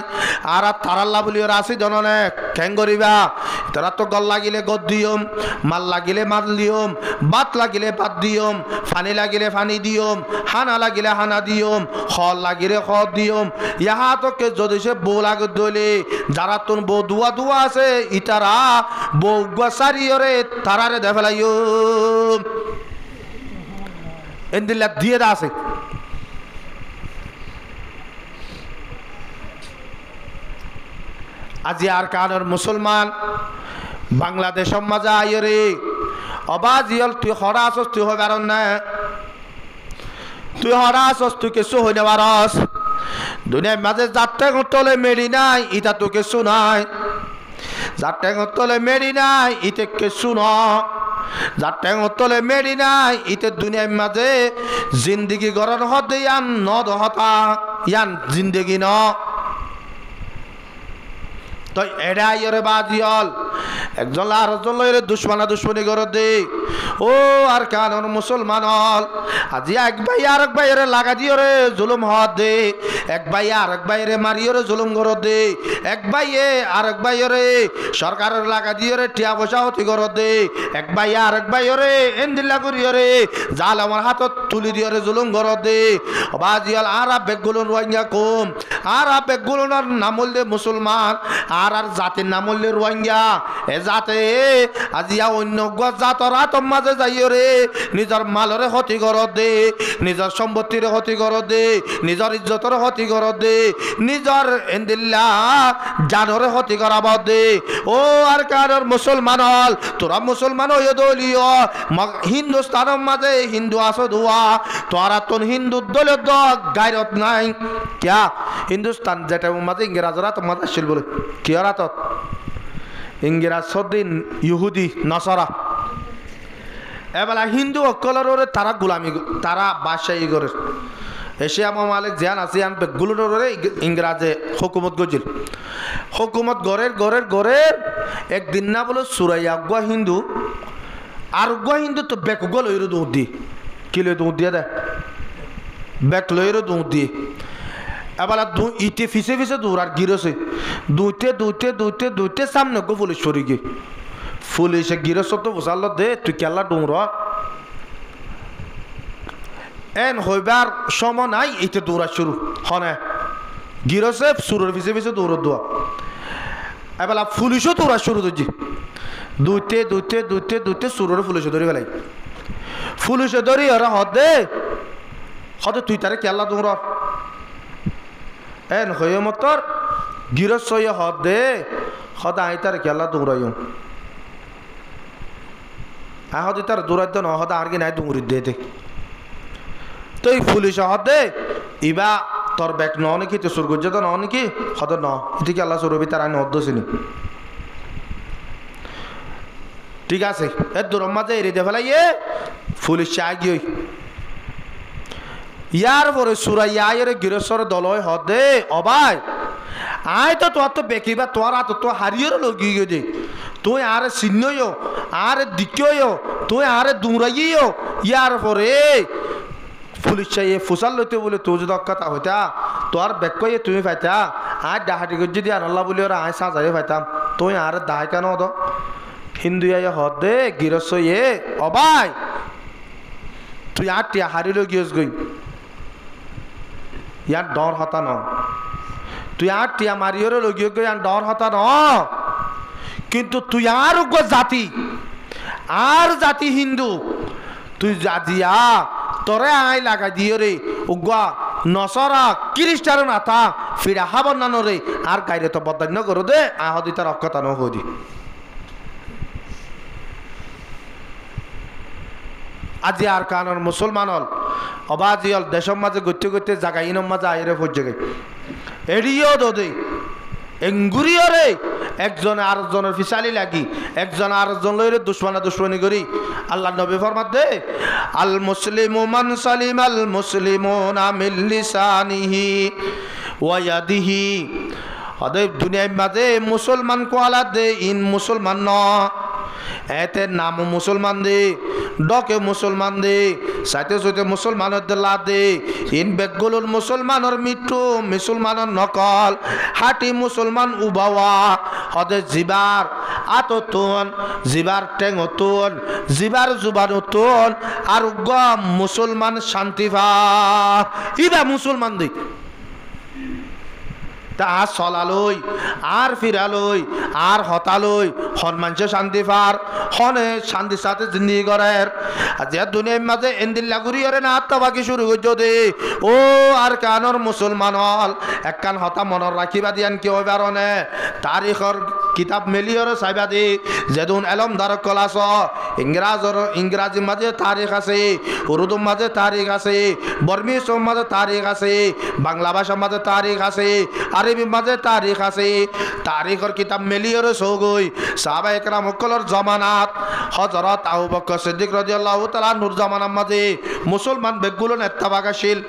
আর তারাল্লা বলি রাশি জননে কেন করিবা তারা তো গল লাগিলে গদ দিয়ম মাল লাগিলে মাল দিয়ম বাত লাগিলে বাত দিয়ম ফানি লাগিলে ফানি দিয়ম হানা লাগিলে হানা দিয়ম খল লাগিলে খদ দিয়ম ইহা তোকে যদি সে বউ লাগে দলে যারা তোর বউ দুয়া আছে ইতারা বউ গসারিয়রে তারারে দেফেলাইও এন্দিল্লা দিয়ে দা আছে আজি আর কানের মুসলমান বাংলাদেশ মাঝে আইরে অবাজিয়ল তুই হরা আসস তুই হবার না তুই হরা আসস তুই কিছু হই না পারস দুনিয়ার মাঝে যাত্রা তলে মেরি নাই ইটা তো কিছু নাই যাত্রা তলে মেরি নাই ইতে কিছু ন যাত্রা তলে মেরি নাই ইতে দুনিয়ার মাঝে জিন্দগি গরণ হতে ইয়ান নদ হতা ইয়ান জিন্দগি ন তো এড়াই রে বাজিয়ল একজন আর একজন লইরে দুশ্মনী করে দে ও আর কানন মুসলমান হল আজি এক ভাই আর এক ভাইরে লাগা দিও রে জুলুম হদ দে এক ভাই আর এক ভাইরে মারিও রে জুলুম করে দে এক ভাইয়ে আর এক ভাইরে সরকারের লাগা দিও রে টিয়া পয়সা হতি করে দে এক ভাই আর এক ভাইরে এন্দিল্লা করিও রে জাল আমার হাতত তুলি দিও রে জুলুম করে দে বাজিয়াল আর বেগুলো রোহিঙ্গা কম আর বেগুলোর নাম হল মুসলমান আর জাতির নাম হল রোহিঙ্গা এ যাতে আজিয়া অন্য জাতরা তোর মাঝে যাইও রে নিজের মালরে ক্ষতি কর দে নিজের সম্পত্তির ক্ষতি কর দে নিজের ইজ্জতর ক্ষতি কর দে নিজের এন্দিল্লা জানরে ক্ষতি করাব দে ও আর কারোর মুসলমান হল তোরা মুসলমান হইয়া দলীয় হিন্দুস্তানের মাঝে হিন্দু আছো ধোয়া তোরা তোর হিন্দু দলীয় গায়রত নাই কিয়া হিন্দুস্তান যেটা মাঝে ইংরেজরা তোর মাঝে আসছিল বলে কি ওরা তো ইংরেজ সদিন ইহুদি নসরা এবেলা হিন্দু অকলের তারা গোলামি তারা বাদশাহী করে এশিয়া মালিক জিয়ান আসিয়ান বেগুলোর ইংরাজে হুকুমত গজিল হুকুমত গড়ের একদিন না বলে সুরাইয়া গুয়া হিন্দু আর গুয়া হিন্দু তো বেক গো লইর দুধ দি কি লই দুধ দিয়ে দে বেক লইর দুধ দিয়ে এবেলা ইতে ফিসে ফিসে দূর আর গিরছে দুইতে সামনে গো পুলিশ সরি গিয়ে পুলিশে গিরস তো বুঝাল দে তুই কেলা ডুমর এন হইবার সময় নাই ইতে দৌড়া শুরু হনে গিরসে সুরের ফিসে ফিসে দৌড় দোয়া এবেলা পুলিশও দৌড়া শুরু দিচ্ছি দুইতে সুরের পুলিশে ধরি ফেলাই পুলিশে ধরি ওরা হদে তুই তারে কেলা ডুমর এন হয়ে মতর গিরস হয়ে হদে আই তারে কেলা দৌড়াইম হদে তার দৌড়াইতে ন হদা আর কি নাই ডুঙুরি দে তো এই পুলিশ হদে ইবা তোর ব্যাগ ন নাকি তো সুর গুজে তো ন নাকি হদ ন এদিকে আল্লাহ সুরবি তার আইন অদ্দছিনি ঠিক আছে এর দূর মাঝে এড়িয়ে দে ফেলাই পুলিশ চাই গিয়ে ইয়ার পরে সুরাইয়া গিরস্বর দল হদে অবাই আয় তো তোর তো বেকিবা তোর হাত তো হারিয়েও লগি দে তুই আরে চিহ্নও আরে দিকেও তুই আরে দৌড়াইও ইয়ার পরে পুলিশ চাইয়ে ফুসাল লইতে বলে তুই যদি অক্ষতা হইতা তোর বেক কইয়ে তুমি পাইতা আয় ডাহাটি গজ্জি দিয়ে আনল্লা বলি ওরা আয় সাজাই পাইতাম তুই আরে দায় কেন হদ হিন্দু হদে গিরস অবাই তুই আর টিয়া হারিল গিয়েছ গই ইয়ার ডর হতা ন তুই আর টিয়া মারিওরে লগিয়ে গই আর ডর হতা ন কিন্তু তুই আর জাতি হিন্দু তুই জাতিয়া তোরে আই লাগা দিও রে উগা নসরা খ্রিস্টান নাথা ফিরা হাবন নানো রে আর গাইরে তো বদান্য করো দে আহদি তার অক্ষতা ন হদি আজি আর কানর মুসলমান হল অবাজিয়ল দেশের মাঝে গতে জায়গা ইনম মাঝে আইরে ফজ জায়গায় এড়িও দোদে এঙ্গুরিও রে একজন আরেকজনের ফিসালি লাগি একজন আরেকজন লইরে দুশ্মনী করি আল্লাহ নবী ফরমাত দে আল মুসলিমু মান সালিম আল মুসলিমুনা মিন লিসানিহি ওয়া ইয়াদিহি হদে দুনিয়ার মাঝে মুসলমান কোয়ালা দে ইন মুসলমান ন এতে নাম মুসলমান দে ডকে মুসলমান দে সাথে সাথে মুসলমানের লা দে ইন বেগুলোর মুসলমানের মৃত্যু মুসলমানের নকল হাটি মুসলমান উবাওয়া হদে জিবার আততন জিবার টেঙতন জিবার জুবানতন আর গ মুসলমান শান্তিভা ইবা মুসলমান দে তা আর চলালই আর ফিরালই আর হতালই হন মানুষে শান্তি পার হনে শান্তির সাথে জিন্দগি করার যে দুনিয়ার মাঝে এন্দিল্লা ঘুরিয়ে না আত্মাবাকি শুরু করছো দে ও আর কানর মুসলমান হল এক কান হতা মনত রাখিবা দিয়ান কেউ বারণে তারিখর কিতাব মেলিয়র চাইবা দি যেদিন এলম ধারক কলাস ইংরাজির মাঝে তারিখ আছে উর্দুর মাঝে তারিখ আছে বর্মিসর মাঝে তারিখ আছে বাংলা ভাষার মাঝে তারিখ আছে আরবি মাঝে তারিখ আছে তারিখর কিতাব মেলিয়র সৌগই সাহাবা একরাম সকলের জমানাত হযরত আবু বকর সিদ্দিক রাদিয়াল্লাহু তাআলা নূর জমানার মাঝে মুসলমান বেগুলো নেত্তাবাগাশীল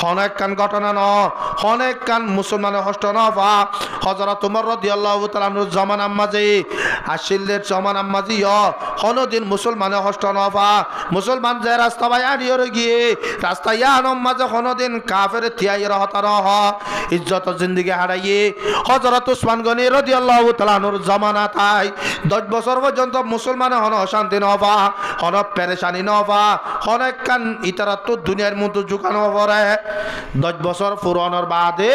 অনেক কান ঘটনা ন অনেক কান মুসলমানের হষ্ট ন বা হযরত উমর রাদিয়াল্লাহু তাআলা নূর জমানার মাঝে আশিলদের জমানার মাঝে হনদিন মুসলমানের হষ্ট ন বা মুসলমান যে রাস্তা বাই আনিয়র গিয়ে রাস্তা ইয়ানম মাঝে হনদিন কাফের থিয়াইর হতার হ ইজ্জত জিন্দেগি হারাইয়ে হযরত উসমান গনি রাদিয়াল্লাহু তাআলা নূর জামানা তাই 10 বছর পর্যন্ত মুসলমানের হন অশান্তি নবা হন পেরেশানি নবা অনেক কান ইতারা তো দুনিয়ার মধ্যে ঝুঁকানো পরে 10 বছর পুরানোর বাদে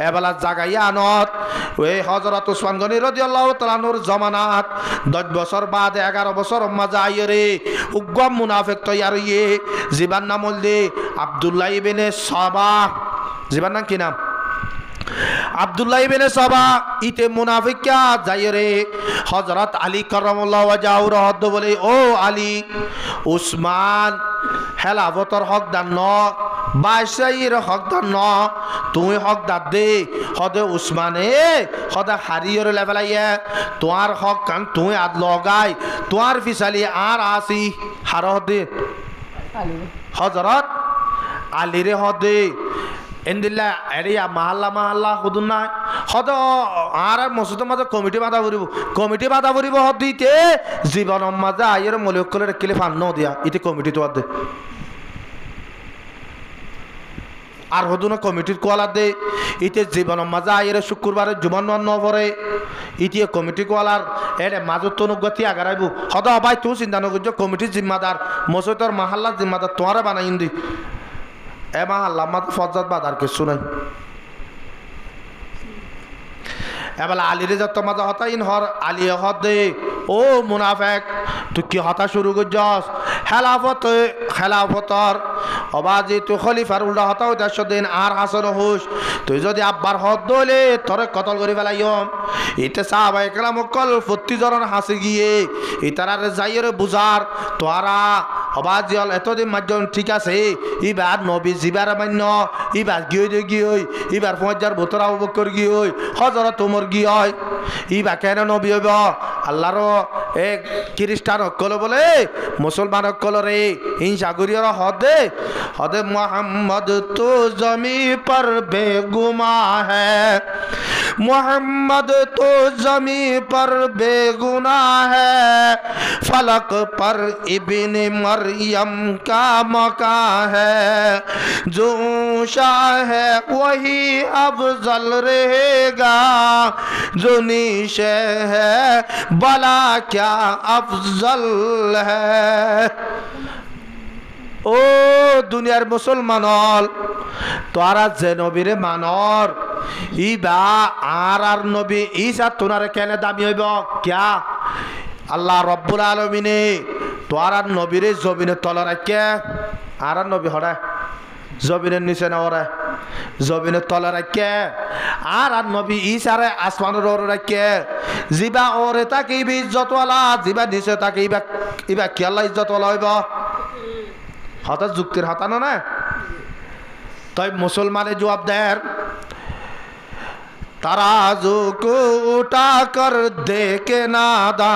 এবেলা জাগাইয়া আনত ওই হযরত উসমান গনি রাদিয়াল্লাহু তাআলা নূর জামানাত 10 বছর বাদে 11 বছর মাঝে আইরে উগ্গম মুনাফিক তৈয়ার হইয়ে জীবান নাম হলদে আব্দুল্লাহ ইবনে সাবা জীবান নাম কি নাম আব্দুল্লাহ ইবনে সাবা ইতে মুনাফিকা যায়রে হযরত আলী কারামাল্লাহু ওয়াজহু রহদ বলে ও আলী উসমান হেলাফতর হকদার ন বাদশাহীর হকদার ন তুই হকদার দে হদে উসমানে হদে হারিয়র লেভেলাইয়া তোমার হক কান তুই আদ লগাই তোমার ফিসালি আর আসি হার হদে হযরত আলীরে হদে এন্দিল্লা এরিয়া মাহাল্লা হুদুন না হদ আর মসজিদের মাঝে কমিটি বাধা ফুরিব হদ দিতে জীবনের মাঝে আইয়ের মলিক করে রেখিলে ফান ন দিয়া ইতে কমিটি তো দে আর হদুন কমিটির কোয়ালা দে ইতে জীবনের মাঝে আইয়ের শুক্রবারে জুমান ন পরে ইতিয়ে কমিটি কোয়ালার এর মাজত অনুগতি আগারাইব হদ ভাই তুই চিন্তা নকর কমিটির জিম্মাদার মসজিদের মাহাল্লার জিম্মাদার তোমারে বানাই দি এমা আল্লাহ ফজ্জাত বাদার কিছু নাই এবেলা আলিরে যত মাঝে হতাইন হর আলী হদ দে ও মুনাফেক তুই কি হতা শুরু করছস খেলাফতর অবাজি তুই খলিফার উল্টা হতা হইতাস দিন আর হাসন হুস তুই যদি আব্বার হদ দইলে তোরে কতল করে ফেলাইম ইতে সাহাবা একরাম কল প্রতি জরন হাসি গিয়ে ইতারার যাইয়ের বুঝার তোরা অবাজি হল এতদিন মাঝজন ঠিক আছে ইবার নবী জিবার মান্য ইবার গিয়ে ইবার পঞ্চার ভোতর আবু বকর গিয়ে হযরত ওমর গিয়ে ইবা কেন নবী হইব আল্লাহর এক খ্রিস্টান অকল বলে মুসলমান অকল রে হিংসা করিয়ার হদে মোহাম্মদ তো জমি পর বেগুমা হ্যাঁ मोहम्मद तो जमी पर बेगुना है फलक पर इब्न मरियम का मका है जो शाह है वही अफजल रहेगा जो नीचे है भला क्या अफजल है ও দুনিয়ার মুসলমান তোরা যে নবীরে মানর ইবা আর নবী ঈসা তোনারে কেন দামি হইব ক্যা আল্লাহ রব্বুল আলামিনে তোরা নবীরে জমিনে তলে রাখে আর নবী হরে জমিনের নিচে না ওরে জমিনের তলে রাখে আর নবী ঈসারে আসমানের ওরে রাখে জিবা ওরে তাকে ইজ্জতওয়ালা জিবা নিচে তাকে ইবা কি আল্লাহ ইজ্জতওয়ালা হইব হঠাৎ যুক্তির হাতানো না তাই মুসলমানের জবাব দেয় तराजू को उठा कर देखे नादा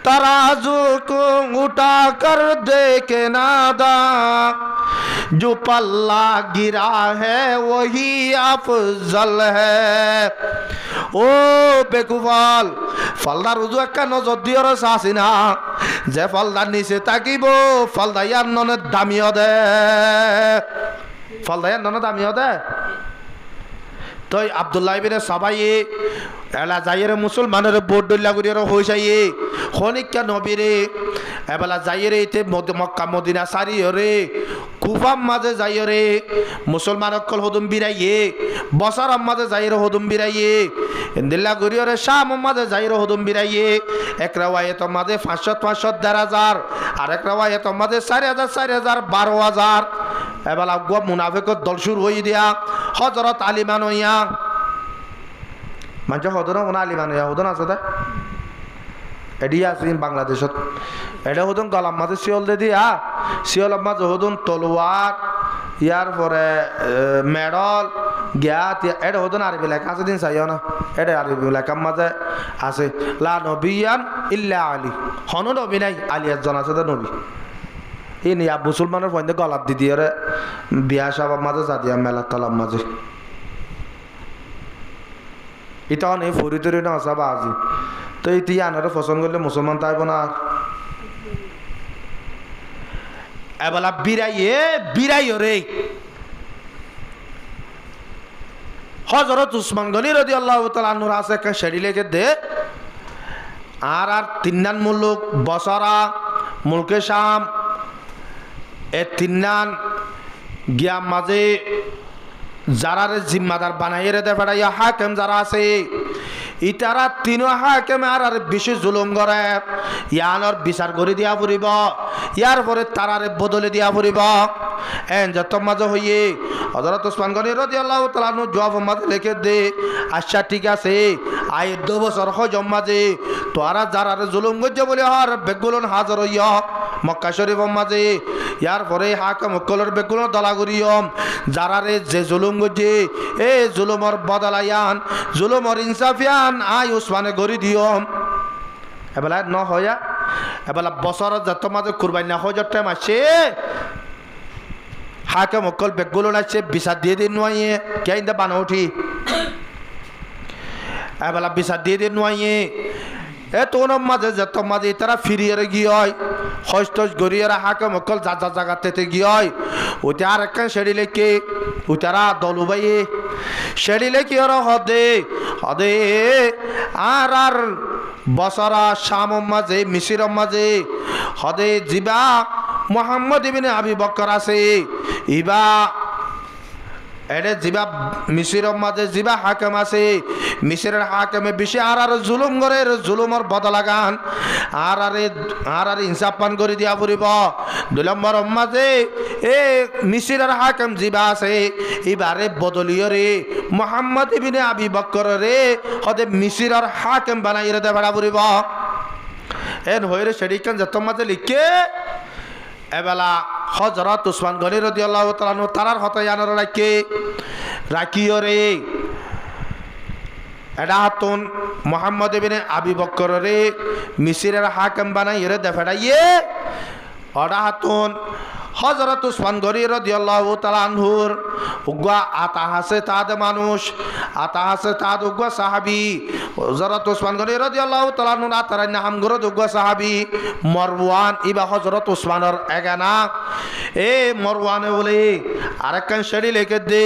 तराजू को उठा कर देखे नादा जो पल्ला गिरा है वही अफजल है ও বেকুফল ফলদার উজু একটা নজর দিওর চাষি না যে ফলদার নিচে তাকিব ফলদাইয়ার ননে দামিও দে ফলদাইয়ার ননে দামিও দে তই আব্দুল্লাহ ইবনে সাবাই এলা যাইরে মুসলমানের বোর্ড ডল্লা করিয়ার হইছাই খনিকা নবীরে এবেলা যাইরে ইতে মক্কা মদিনা সারি রে কুফাম মাঝে যাই রে মুসলমান অকল হদুম বিরাইয়ে বসারম মাঝে যাইরে হদুম বিরাইয়ে ইন্দিল্লা গরিয়রে শাম মাঝে যাইরে হদুম বিরাইয়ে এক রাওয়ায়ে তো মাঝে 500 1000 আর এক রাওয়ায়ে তো মাঝে 4000 12000 এবেলা গো মুনাফিকর দল শুরু হই দিয়া হযরত আলী মানইয়া মানে হদনা কোন আলী মানইয়া হদনা আছে তা এডিয়া আছে বাংলাদেশত এটা হদন গলাম মাঝে শিওল দে দিয়া শিওল মাঝে হদন তলোয়ার ইয়ার পরে মেডল জ্ঞাত এটা হদন আরবি লেখা আছে দিন চাইও না এটা আরবি লেখার মাঝে আছে লা নবিয়ান ইল্লা আলী হন নবী নাই আলী একজন আছে তো নবী এই নিয়া মুসলমানের পয়েন্টে গলাপ দি দিয়ে বিয়া সাবার মাঝে জাদিয়া মেলা তলার মাঝে এটা অনেক ফরিতরি না আসা আজি তো এই আনারে পছন্দ করলে মুসলমান তাইব না এবেলা বিরাই রে হযরত উসমান গনি রাদিয়াল্লাহু তাআলা আনহুর আছে একটা শরীরে যে দে আর তিননান মুলুক বসরা মুলকে শাম এ তিননান গিয়া মাঝে যারা জিম্মাদার বানাইয়ে দে ফেড়াইয়া হাকেম যারা আছে ইতারা তিনো হাকেম আর বেশি জুলুম করে ইয়ানোর বিচার করে দিয়া ফুরিব ইয়ার পরে তারারে বদলে দিয়া ফুরিব এন যত মাঝে হইয়ে হযরত ওসমান গনি রাদিয়াল্লাহু তাআলা আনহু জবাব মাঝে লিখে দে আচ্ছা ঠিক আছে আই 2 বছর হজম মাঝে তোরা যারারে জুলুম করছে বলে আর বেগুলন হাজার হইয়া মক্কা শরীফ মাঝে ইয়ার পরে হাকেম কলর বেগুলন দলা করিয়ম যারারে যে জুলুম করছে এ জুলুমর বদলায়ান জুলুমর ইনসাফিয়ান আই ওসমানে গরি দিয়ম এবেলা ন হইয়া এবেলা বছর যত মাঝে কুরবানি না হয়ে টাইম আসে হাকেম কল বেগুলো আসছে বিচার দিয়ে দিন নয় কে ইন্দা বানা উঠি এবেলা বিচার দিয়ে দিন নয় এ তোর মাঝে যত মাঝে তারা ফিরিয়ে গিয়ে হস্ত গড়িয়ে হাকে মকল যা যা জায়গাতে গিয়ে ওটা আর এক সেড়ি লেকে ওটারা দলুবাইয়ে সেড়ি লেকি ওরা হদে হদে আর বসরা শাম মাঝে মিশির মাঝে হদে জিবা মোহাম্মদ ইবনে আবি বকর আছে ইবা এডে জিবা মিশির মাঝে জিবা হাকেম আছে মিশরের হাকেমে বেশি আর জুলুম করে জুলুমর বদলাগান আর ইনসাফ পান করে দিয়া ফুরিব 2 নম্বর মাঝে এ মিশরের হাকেম জিবা আছে এবারে বদলিও রে মোহাম্মদ ইবনে আবি বকর রে হদে মিশরের হাকেম বানাই রে দেবা ফুরিব এন হইরে শরীকান যত মাঝে লিখে এবেলা হযরত উসমান গনি রাদিয়াল্লাহু তাআলা আনহু তারার হতায়ানর রাখিও রে এটা হাতুন মোহাম্মদ ইবনে আবি বকর রে মিশরের হাকিম বানাই রে দেফাইয়ে ওটা হাতুন হযরত উসমান গনি রাদিয়াল্লাহু তাআলা আনহুর উগা আতা হাসে তাদ মানুষ আতা হাসে তাদ উগা সাহাবী হযরত উসমান গনি রাদিয়াল্লাহু তাআলা আনহু আতার নাম গরো উগা সাহাবী মারওয়ান ইবা হযরত উসমানের এগানা এ মারওয়ানে বলে আরেকখান শরী লিখে দে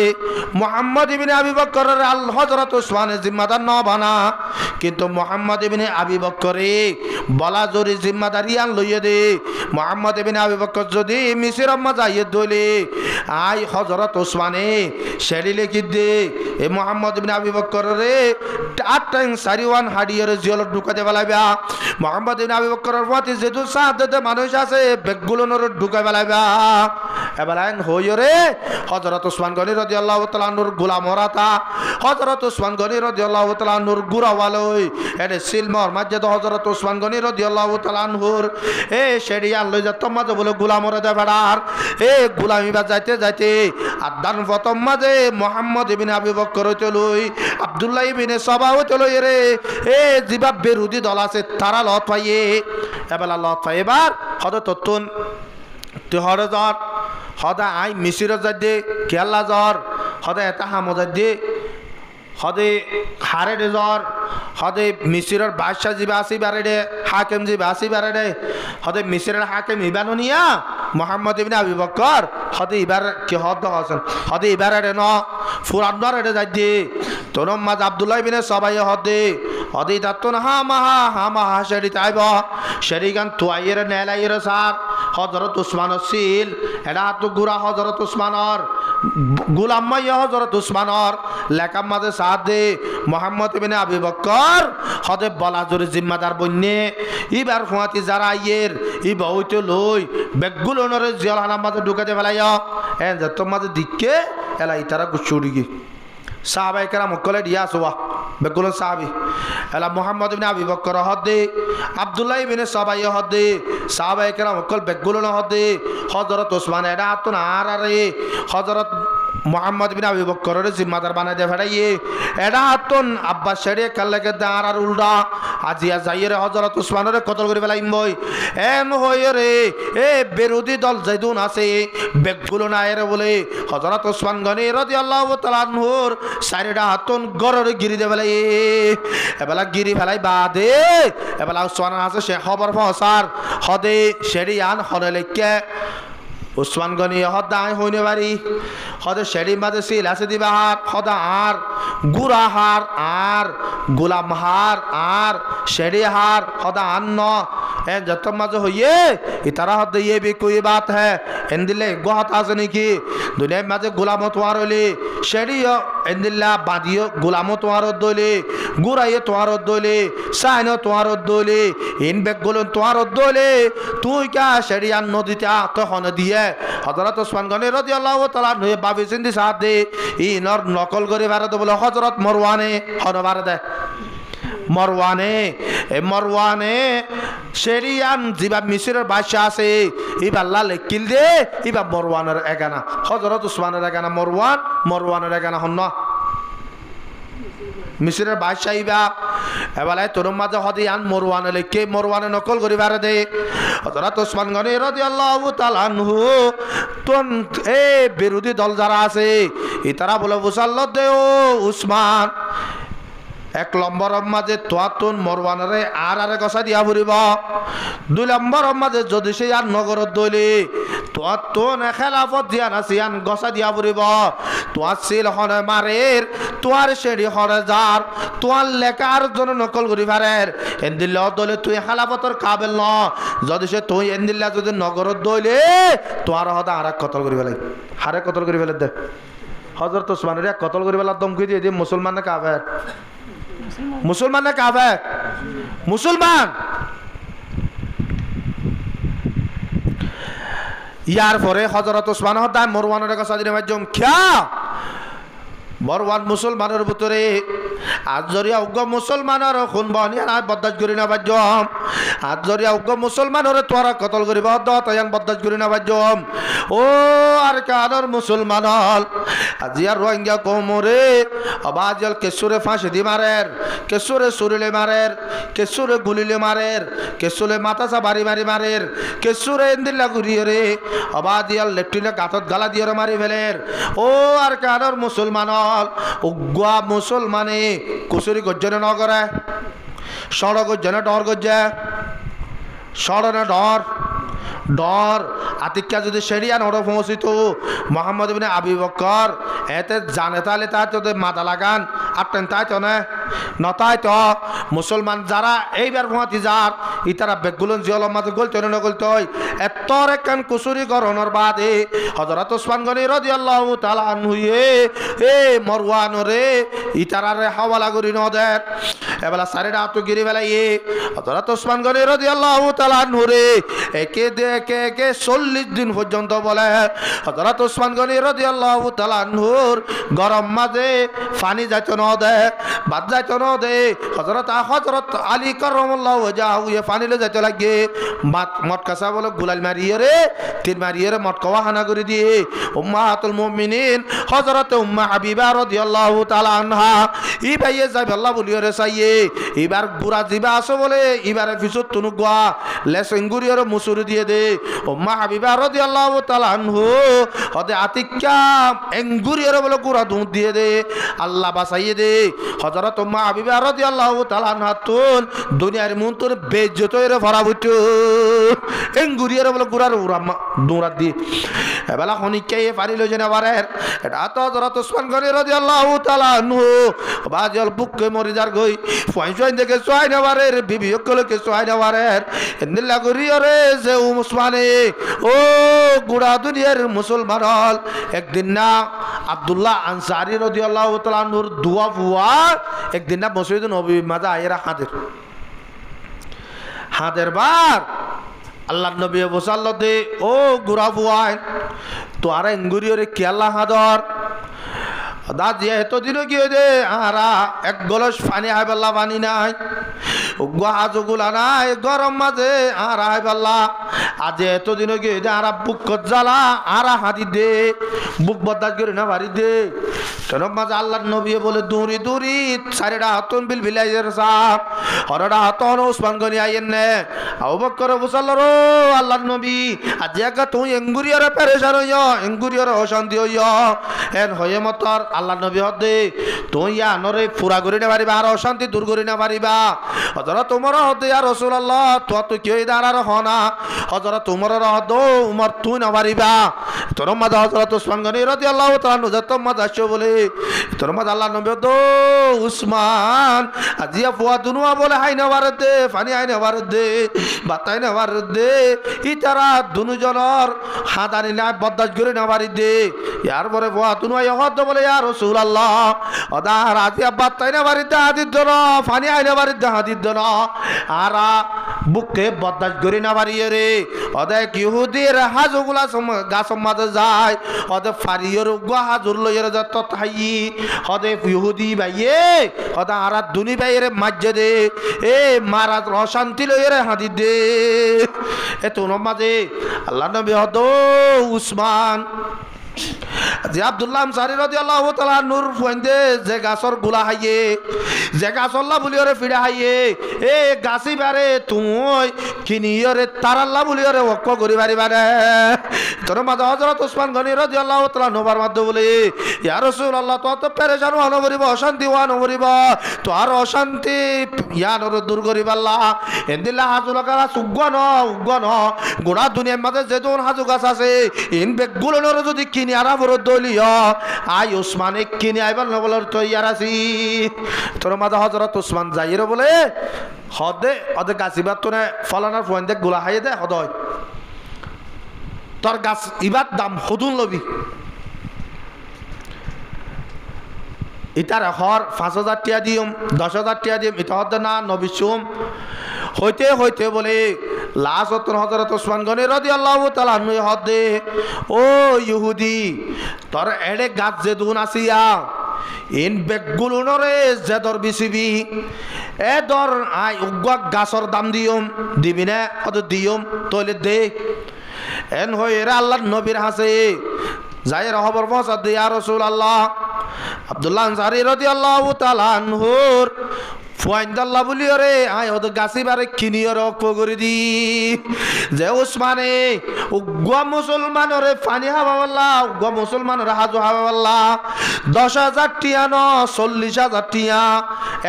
মোহাম্মদ ইবনে আবি বকর আল হযরত উসমানের জিম্মাদার না বানা কিন্তু মোহাম্মদ ইবনে আবি বকরে বলা জরি জিম্মাদারি আন লইয়ে দে মোহাম্মদ ইবনে আবি বকর যদি মিশর মা যাইয়ে দলে আই হযরত উসমানে শরী লিখে দে এ মোহাম্মদ ইবনে আবি বকর রে টাটাং সারিওয়ান হাডিয়ের জিয়ল ঢুকাতে বলাইবা মোহাম্মদ ইবনে আবি বকরের প্রতি যেহেতু সাহায্যতে মানুষ আছে বেগুলোর ঢুকাই বলাইবা এবালাইন হইরে হযরত উসমান গনি রাদিয়াল্লাহু তাআলা আনহুর গোলাম ওরাতা হযরত উসমান গনি রাদিয়াল্লাহু তাআলা আনহুর গুরাওয়ালই এডে সিলমর মাঝে তো হযরত উসমান গনি রাদিয়াল্লাহু তাআলা আনহুর এ শরিয়াত লই যত মাঝে বলে গোলাম ওরে দে বেড়ার এ গোলামি বা যাইতে যাইতে আদান প্রথম মাঝে মোহাম্মদ ইবনে আবি বকর হইতে লই আব্দুল্লাহ ইবনে সাবা হইতে লই রে এ জিবা বিরোধী দল আছে তারা লত পাইয়ে এবেলা লত পাই এবার হযরত তুন তেহর জ্বর সদা আই মিশির যাই কেলা জ্বর সদা এটা হামদ দে সদে হারে দে জ্বর সদে মিশিরের বাদশাহ যাবা আসি বারে দে হাকিম যাবা আসি বারে দে সদে মিশিরের হাকিম ইবানো নিয়া মোহাম্মদ ইবনে আবি বকর সদে ইবার কি হদ হসন সদে ইবারে দে ন ফুরানর দে যাই দে তোর মাঝ আব্দুল্লাহ ইবনে সবাই হদে হদে তাতন হা মাহা সেটি তাইব শেরিগান তুয়াইয়ের নেলাইয়ের সার হজরত উসমান সিল এটা তো গুড়া হজরত উসমানর গুলাম মাইয়া হজরত উসমানর লেখার মাঝে সাথ দে মোহাম্মদ ইবনে আবু বকর হদে বলা জোরে জিম্মাদার বন্যে ইবার ফুয়াতি যারা আইয়ের ই বউতে লই বেগুলো নরে জিয়ালহানার মাঝে ঢুকাতে ফেলাইয়া এ যত মাঝে দিকে এলা ইতারা গুছুড়ি গি সাহাবাই কেরাম কলে দিয়া সোয়া বেগুলো সাহাবি এলা মোহাম্মদ ইবনে আবু বকর হদে আব্দুল্লাহ ইবনে সাবাই হদে সাহাবাই কেরাম কল বেগুলো হদে হযরত ওসমান এডা তো না আরে হযরত মোহাম্মদ বিন আবু বকরের জিম্মাদার বানাই দে ফেড়াইয়ে এডা হাতন আব্বাস শেড়ে কাল্লাকে দাঁড় আর উল্টা আজিয়া যাইয়ে রে হযরত উসমানের কতল করে ফেলাইম বই এম হয়ে রে এ বিরোধী দল যেদুন আছে বেগগুলো নাই রে বলে হযরত উসমান গনি রাদিয়াল্লাহু তাআলা আনহুর সাইডা হাতন গররে গিরি দে ফেলাই এবেলা গিরি ফেলাই বাদে এবেলা উসমান আছে সে খবর ফসার হদে শেড়িয়ান হলে লেখকে উসমান গনি হদায় হইনে বাড়ি হদে শেড়ি মাঝে সিল আছে দিবা হার হদা আর গুড়া হার আর গোলাম হার আর শেড়ি হার হদা আন্ন এ যত মাঝে হইয়ে ইতারা হদে ইয়ে भी कोई बात है इन दिले गोहत আছে নাকি দুনিয়ার মাঝে গোলাম তোয়ার হইলে শেড়ি इन दिल्ला বাদিও গোলাম তোয়ার দইলে গুড়াইয়ে তোয়ার দইলে সাইনো তোয়ার দইলে ইন বেগ গুলো তোয়ার দইলে তুই কা শেড়িয়ান নদীতে তখন দিয়ে হযরত ওসমান গনি রাদিয়াল্লাহু তাআলা নহে বাবি সিন্ধি সাথ দে ই নর নকল করে ভারত বলে হযরত মরওয়ানে হনবার দে মরওয়ানে শেরিয়ান জিবা মিসরের বাদশা আছে ইবা আল্লাহ লেখিল দে ইবা মরওয়ানের এগানা হযরত ওসমানের এগানা মরওয়ানের এগানা হন মিসরের বাদশা ইবা এবালাই তোর মাঝে হদিয়ান মরওয়ানে লেখে মরওয়ানে নকল করি বারে দে হযরত ওসমান গনি রাদিয়াল্লাহু তাআলা আনহু তোন এ বিরোধী দল যারা আছে ইতারা বলে মুসাল্লাহ দে ও উসমান এক নম্বর মাঝে তোয়াতুন মরওয়ানরে আর গছা দিয়া ফুরিব দুই নম্বর মাঝে যদি সে আর নগর দলি তোয়াতুন খেলাফত দিয়া নাচিয়ান গছা দিয়া ফুরিব তোয়ার সিল হনে মারের তোয়ার শেড়ি হরে যার তোয়ার লেখার জন্য নকল করি পারের এন্দিল্লা দলে তুই খেলাফতর কাবেল ন যদি সে তুই এন্দিল্লা যদি নগর দইলে তোয়ার হদা আর কতল করি ফেলে হারে কতল করি ফেলে দে হযরত ওসমানের এক কতল করি ফেলার দমকি দিয়ে দিয়ে মুসলমানে কাফের মুসলমান না কাফের মুসলমান ইয়ার পরে হযরত ওসমান হদায় মরওয়ানের কাছে দিনে মাধ্যম খেয়া মরওয়ান মুসলমানের ভিতরে আজরিয়া উগ্র মুসলমানের খুন বহনি আর বদাজ করি না বাজ্যম আজরিয়া উগ্র মুসলমানের তোরা কতল করি তাইয়ান বদাজ করি না বাজ্যম ও আর কানর মুসলমান হল আজিয়ার রোহিঙ্গা কোমরে আবাজল কেশুরে ফাঁসি দি মারের কেশুরে সুরিলে মারের কেশুরে গুলিলে মারের কেশুরে মাথাসা বাড়ি মারি মারের কেশুরে এন্দিল্লা ঘুরিয়ে রে আবাদিয়াল লেফটিনে গাতত গালা দিয়ে মারি ফেলের ও আর কানর মুসলমান উগ্রা মুসলমানে কুসুরি গজ্জনে ন করে সড় গজ্জনে ডর গজ্জে সড়নে ডর ডর আতিকা যদি শেরিয়ান ওরা পৌঁছিত মোহাম্মদ ইবনে আবু বকর এতে জানে তাহলে তাই তোদের মাথা লাগান আটেন তাই তো না নতাই তো মুসলমান যারা এইবার ভুয়াতি যার ইতারা বেগুলন জিয়লম মাঝে গলতে না গলতে এতর একখান কুসুরি গরণর বাদে হযরত ওসমান গনি রাদিয়াল্লাহু তাআলা আনহু এ মরওয়ান রে ইতারারে হাওয়ালা করি ন দে এবেলা সারেডা তো গিরি বেলাই হযরত ওসমান গনি রাদিয়াল্লাহু তাআলা আনহু রে একে দেখে একে 40 দিন পর্যন্ত বলে হযরত ওসমান গনি রাদিয়াল্লাহু তাআলা আনহুর গরম মাঝে পানি যাইতো ন দে বাদ যাইতো ন দে হযরত আলী কাররামাল্লাহু ওয়াজহু এ পানি লে যাইতো লাগে মটকাসা বলে গুলাল মারিয়ে রে তীর মারিয়ে রে মটকাওয়া হানা করে দিয়ে উম্মাহাতুল মুমিনিন হযরত উম্মা হাবিবা রাদিয়াল্লাহু তাআলা আনহা ই ভাইয়ে যাই আল্লাহ বলিয়ে রে চাইয়ে এবার বুড়া জিবা আছে বলে এবারে ফিসুত তুনুগা লেসেঙ্গুরিয়র মুসুরি দিয়ে দে উম্মা হাবিবা রাদিয়াল্লাহু তাআলা আনহু হদে আতিকা এঙ্গুরিয়র বলে গুড়া দুধ দিয়ে দে আল্লাহ বাঁচাইয়ে দে হযরত উম্মা হাবিবা রাদিয়াল্লাহু তাআলা আনহা তুন দুনিয়ার মুনতর বেইজ্জত এর ভরা বুটো এঙ্গুরিয়র বলে গুড়ার উরামা দুরা দি এবেলা খনিকে পারিল জেনা বারের এটা তো হযরত ওসমান গনি রাদিয়াল্লাহু তাআলা আনহু বাজল বুককে মরি যার গই পয়সা দেখে সোয়াই নেওয়ারের বিবি অকলকে সোয়াই নেওয়ারের এন্দিল্লা করিয়রে যে উসমানে ও গুড়া দুনিয়ার মুসলমান হল একদিন না আব্দুল্লাহ আনসারী রাদিয়াল্লাহু তাআলা আনহুর দুয়া ফুয়া একদিন না মসজিদে নবী মাঝে আয়েরা হাদের বার আল্লাহ নবী বসাল্লতে ও গুড়া ফুয়াই তো আর এঙ্গুরিয়রে কি আল্লাহ হাদর দাদি এতদিনও কি দে আরা এক গলস পানি হাই পাল্লা পানি নাই হাজগুলা নাই গরম মাঝে আর হাই পাল্লা আজ এতদিনও কি দে আরা বুক জ্বালা আরা হাতি দে বুক বদাস করে না বাড়ি দে কেন মাঝে আল্লাহ নবী বলে দূরি দূরি চারিটা হাতন বিল বিলাইয়ের সাপ হরটা হাতন উসমান গনি আইয়েন নে আবু বকর বসাল্লা রো আল্লাহ নবী আজ একা তুই এঙ্গুরিয়রে পেরেশান হইয়া এঙ্গুরিয়রে অশান্তি হইয়া এন হয়ে মতর আল্লাহ নবী হদে তুই আনরে পুরা করি না পারিবা আর অশান্তি দূর করি না পারিবা হজরত তোমার হদে আর রাসূলুল্লাহ তো কি দাঁড়ার হনা হজরত তোমার হদ উমর তুই না পারিবা তোর মাঝে হজরত উসমান গনি রাদিয়াল্লাহু তাআলা নজত মাঝে আসো বলে তোর মাঝে আল্লাহ নবী হদ উসমান আজিয়া ফুয়া দুনুয়া বলে হাই না দে ফানি হাই না দে বাতাই না দে ইতারা দুনুজনের হাদানি না বদাস করে না পারি দে ইয়ার পরে ফুয়া দুনুয়া হদ বলে ইয়া রাসূলুল্লাহ ওদা রাজিয়া বাতাই না বাড়িতে হাদিদ দন ফানি আইনা বাড়িতে হাদিদ দন আরা বুকে বদাস করি না বাড়ি রে ওদা ইহুদির হাজুগুলা গাছ মাঝে যায় ওদে ফারিয়র গা হাজুর লইয়ের যত থাই ওদে ইহুদি ভাইয়ে ওদা আরা দুনি ভাইয়ের মাঝে দে এ মারাজ অশান্তি লইয়ের হাদিদ দে এ তোর মাঝে আল্লাহ নবী হদ উসমান যে আব্দুল্লাহ আনসারী রাদিয়াল্লাহু তাআলা নূর ফুয়েন্দে যে গাছর গুলা হাইয়ে যে গাছল্লা বলিওরে ফিরে হাইয়ে এ গাছি বারে তুই কিনিয়রে তারাল্লা বলিওরে ওয়াক্ক করি পারিবারে তোর মাঝে হযরত উসমান গনি রাদিয়াল্লাহু তাআলা নবার মধ্যে বলে ইয়া রাসূলুল্লাহ তো পেরেশান হওয়া নবরিব অশান্তি হওয়া নবরিব তো আর অশান্তি ইয়ানোর দূর করিব আল্লাহ এন্দিল্লা হাজুলকারা সুগন গোড়া দুনিয়ার মাঝে যে দোন হাজু গাছ আছে ইন বেগুলোর যদি কিনি আরা বড় দলিয় আই উসমানে কিনে আইবার নবলার তৈয়ার আছি তোর মাঝে হযরত উসমান যাইরে বলে হদে হদে গাছিবার তোনে ফলানার ফোন দেখ গোলা হাইয়ে দে হদয় তোর গাছ ইবার দাম হদুন লবি ইটার হর 5,000 টিয়া দিম 10,000 টিয়া দিম এটা হদ না নবী সুম হইতে হইতে বলে লাস্ট হযরত উসমান গনি রাদিয়াল্লাহু তাআলা আনহু হদে ও ইহুদি তোর এড়ে গাছ যে দুন আসিয়া ইন বেগুলনরে যে দর বিসিবি এ দর আই উগ্গ গাছর দাম দিম দিবি না অত দিম তইলে দে এন হইরা আল্লাহর নবীর হাসে যাই খবর পৌঁছা দে ইয়া রাসূলুল্লাহ আব্দুল্লাহ আনসারী রাদিয়াল্লাহু তাআলা আনহুর ফুয়াইন্দাল্লাহ বলিওরে আয় ওদের গাছি বারে কিনিয়র অকরি দি যে উসমানে উগ্র মুসলমানরে ফানি হাওয়াল্লাহ উগ্র মুসলমানরে হাজু হাওয়াল্লাহ 10,000 টিয়া ন 40,000 টিয়া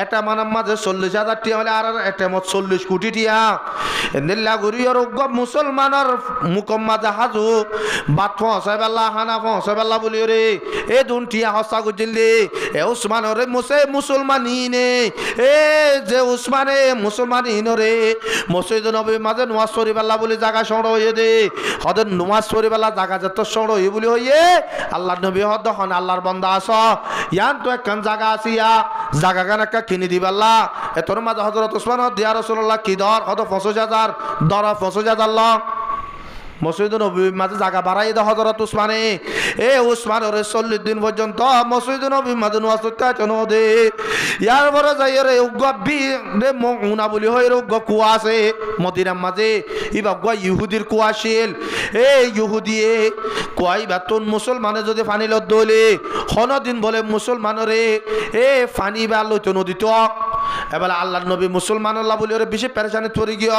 এটা মানার মাঝে 40,000 টিয়া হলে আর এটা মত 40 কোটি টিয়া এন্দিল্লা গরিয়র উগ্র মুসলমানর মুকম মাঝে হাজু বাত ফসাইবাল্লাহ হানা ফসাইবাল্লাহ বলিওরে এ দুন টিয়া হসা গুজিলে এ উসমানরে মুসলমানি নে এ যে উসমানে মুসলমান ইনরে মসজিদ নবী মাঝে নামাজ পড়িবাল্লা বলে জায়গা সংগ্রহ হয়ে দে হদের নামাজ পড়িবাল্লা জায়গা যত সংগ্রহ হই বলি হইয়ে আল্লাহ নবী হদ হন আল্লাহর বান্দা আস ইয়ান তো একখান জায়গা আসিয়া জায়গা গান একটা কিনে দিবাল্লা এ তোর মাঝে হযরত উসমান হদ ইয়া রাসূলুল্লাহ কি দর হদ 50,000 দর 50,000 ল মসজিদ নবী মাঝে জায়গা বাড়াই দে হযরত উসমানে এ উসমান ওরে 40 দিন পর্যন্ত মসজিদ নবী মাঝে নামাজ পড়তে কেন দে ইয়ার পরে যাই রে উগ্গবি রে মুনা বলি হয় উগ্গ কুয়া আছে মদিনার মাঝে ইবা গো ইহুদির কুয়া ছিল এ ইহুদিয়ে কুয়াই বাতুন মুসলমানে যদি পানি লত দলে হন দিন বলে মুসলমানরে এ পানি বা লইতো নদীত এবার আল্লাহর নবী মুসলমান আল্লাহ বলি ওরে বেশি পেরেশানি পড়ে গিয়ে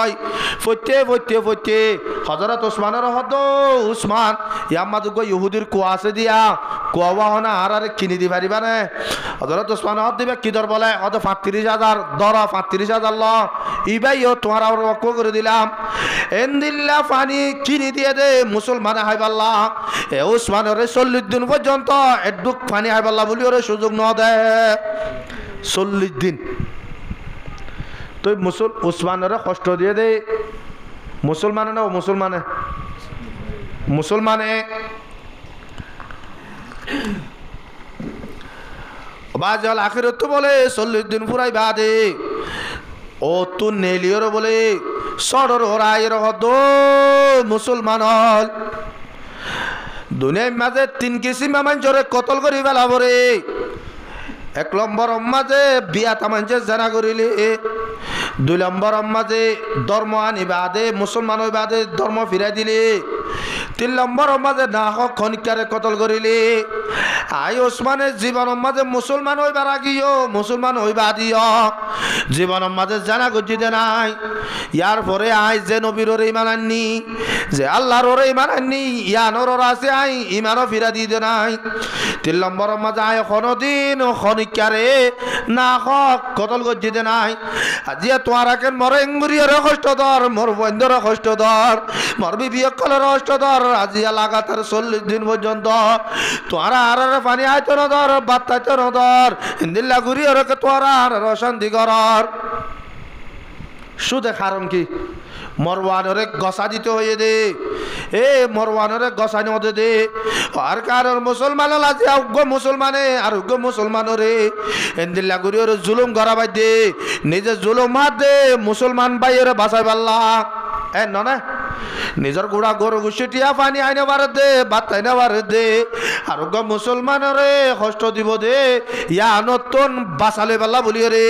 ফইতে হযরত উসমানের হদ উসমান ইয়াম্মা দুগো ইহুদির কুয়া আছে দিয়া কুয়া হনা আর কিনি দি পারিবা না হযরত উসমান হদ দিবে কি দর বলে হদ 35,000 দর 35,000 ল ইবাইও তোমার আর ওয়াক্ক করে দিলাম এন্দিল্লা পানি কিনি দিয়ে দে মুসলমান হাইবাল্লাহ এ উসমানের 40 দিন পর্যন্ত এডুক পানি হাইবাল্লাহ বলি ওরে সুযোগ ন দে 40 দিন তুই উসমানের কষ্ট দিয়ে দে মুসলমানে না ও মুসলমানে মুসলমানে বাজল আখিরত তো বলে 40 দিন ফুরাই বাদে ও তু নেলিয়র বলে সড়র ওরাইয়ের হদ মুসলমান হল দুনিয়ার মাঝে 3 কিসিম মানুষরে কতল করি ফেলাব রে 1 নম্বর মাঝে বিয়া তামাঞ্চে জানা করিলে 2 নম্বর মাঝে ধর্ম আনি বাদে মুসলমান হই বাদে ধর্ম ফিরাই দিলে 3 নম্বর মাঝে না হক খনিকারে কতল করিলে আই ওসমানের জীবন মাঝে মুসলমান হইবার আগিও মুসলমান হইবা দিও জীবন মাঝে জানা গজিতে নাই ইয়ার পরে আই যে নবীর ইমান আননি যে আল্লাহর ইমান আননি ইয়ানোর আছে আই ইমানও ফিরা দিতে নাই 3 নম্বর মাঝে আই কোনদিন খনিকারে না হক কতল গজিতে নাই আজিয়া তোয়ারাকেন মর এঙ্গুরিয়ার কষ্ট ধর মোর বন্ধুর কষ্ট ধর মোর বিবিয়কলের কষ্ট ধর আজিয়া লাগাতার 40 দিন পর্যন্ত তোরা আর পানি আইতো না ধর বাত্তাইতো না ধর হিন্দিল্লা ঘুরিয়ে রেখে তোরা আর অশান্তি করার সুদে কারণ কি মরওয়ানরে গসা দিতে হয়ে দে এ মরওয়ানরে গসানি হতে দে আর কারণ মুসলমান লাজি উগ্র মুসলমানে আর উগ্র মুসলমানরে হিন্দিল্লা ঘুরিয়ে জুলুম গড়াবাই দে নিজে জুলুম হাত দে মুসলমান ভাইয়ের বাঁচাই পারলা এ ননে নিজের গুড়া গরু গুছিটিয়া পানি আইনে বার দে ভাত আইনে বার দে আর মুসলমানরে কষ্ট দিব দে ইয়া নতুন বাঁচালে পাল্লা বলি রে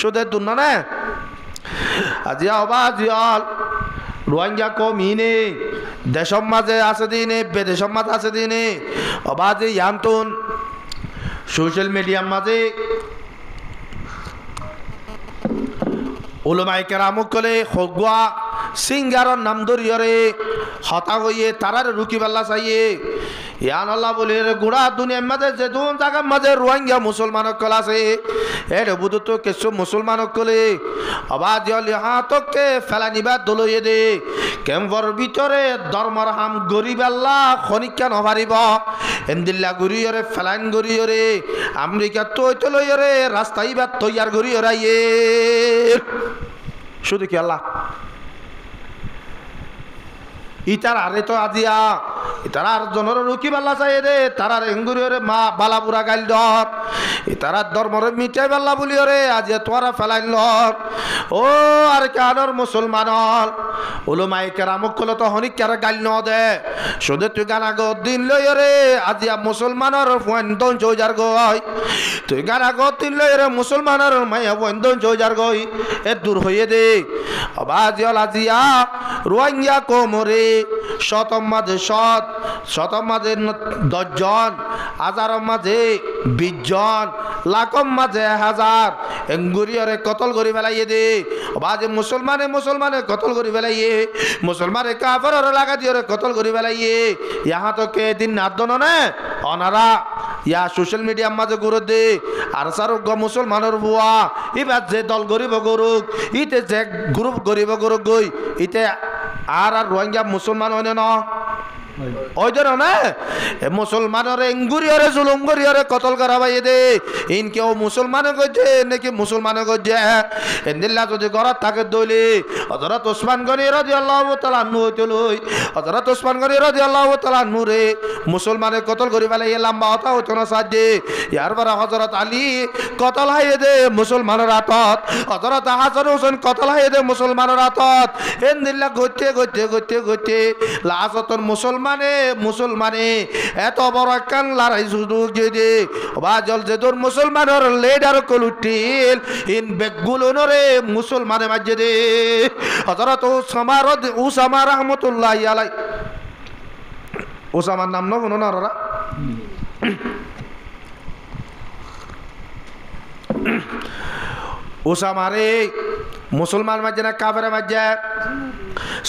সুদের দুন না আজি অবাজিয়াল রোহিঙ্গা কমিনে দেশম মাঝে আছে দিনে বেদেশম মাঝে আছে দিনে অবাজি ইয়ান্তন সোশ্যাল মিডিয়ার মাঝে ওলামায়ে কেরামক কলে হগুয়া সিঙ্গারর নাম ধরিয়রে হতা হইয়ে তারার রুকি পাল্লা চাইয়ে ইয়ান আল্লাহ বলে গুড়া দুনিয়ার মাঝে যে দুন জায়গার মাঝে রোহিঙ্গা মুসলমান কল আছে এর বুধ তো কিছু মুসলমান কলে আবাজ হাতকে ফেলা নিবা দলইয়ে দে কেম্বর ভিতরে ধর্মর হাম গরিব আল্লাহ খনিকা নভারিব এন্দিল্লা গরিয়রে ফেলাইন গরিয়রে আমেরিকা তৈত লইয়রে রাস্তাই বা তৈয়ার গরিয়রাইয়ে শুধু কি আল্লাহ ইতার আরে তো আজিয়া ইতার আর জনের রুকি বাল্লা চাই দে তারার এঙ্গুরিয়রে মা বালাপুরা গাইল ধর ইতার ধর্মরে মিটাই বাল্লা বলিয়রে আজিয়া তোরা ফেলাইন লর ও আর কানর মুসলমানল ওলামায়ে কেরামক কল তো হনিক কারে গাইল ন দে শুধু তুই গানা গো দিন লইরে আজিয়া মুসলমানর ফন্দন চৌজার গই তুই গানা গো দিন লইরে মুসলমানর মায়া ফন্দন চৌজার গই এ দূর হইয়ে দে আবাজিয়াল আজিয়া রোহিঙ্গা কোমরে শতম মাঝে শতম মাঝে 10 জন হাজার মাঝে 20 জন লাখম মাঝে 1000 এঙ্গুরিয়রে কতল করি ফেলাইয়ে দে বাজে মুসলমানে কতল করি ফেলাইয়ে মুসলমানে কাফেররে লাগা দিয়ে কতল করি ফেলাইয়ে ইহা তো কে দিন নাদন না অনারা ইয়া সোশ্যাল মিডিয়ার মাঝে গুরু দে আর সারুক মুসলমানের বুয়া এবার যে দল গরিব গরুক ইতে যে গ্রুপ গরিব গরুক গই ইতে আর রোহিঙ্গা মুসলমান হয় না ওই ধর না মুসলমানের এঙ্গুরিয়রে জুলুম করিয়রে কতল করা ভাই দে ইন কেউ মুসলমানে গজে নাকি মুসলমানে গজে এন্দিল্লা যদি ঘরত থাকে দইলে হযরত ওসমান গনি রাদিয়াল্লাহু তাআলা আনহু হইতলই হযরত ওসমান গনি রাদিয়াল্লাহু তাআলা আনহু রে মুসলমানে কতল করি ফেলাই লম্বা কথা হইতো না সাজে ইয়ার পরে হযরত আলী কতল হাইয়ে দে মুসলমানের হাতত হযরত হাসান হোসেন কতল হাইয়ে দে মুসলমানের হাতত এন্দিল্লা গতে লাসতর মুসলমানে এত বড় কান লড়াই শুরু করে বা জল যে দূর মুসলমানের লিডার কলুটিল ইন বেগুলোনরে মুসলমানে মাঝে দে হযরত উসামা রাহমাতুল্লাহি আলাই উসামার নাম না কোনো নারা উসামারে মুসলমান মাঝে না কাফের মাঝে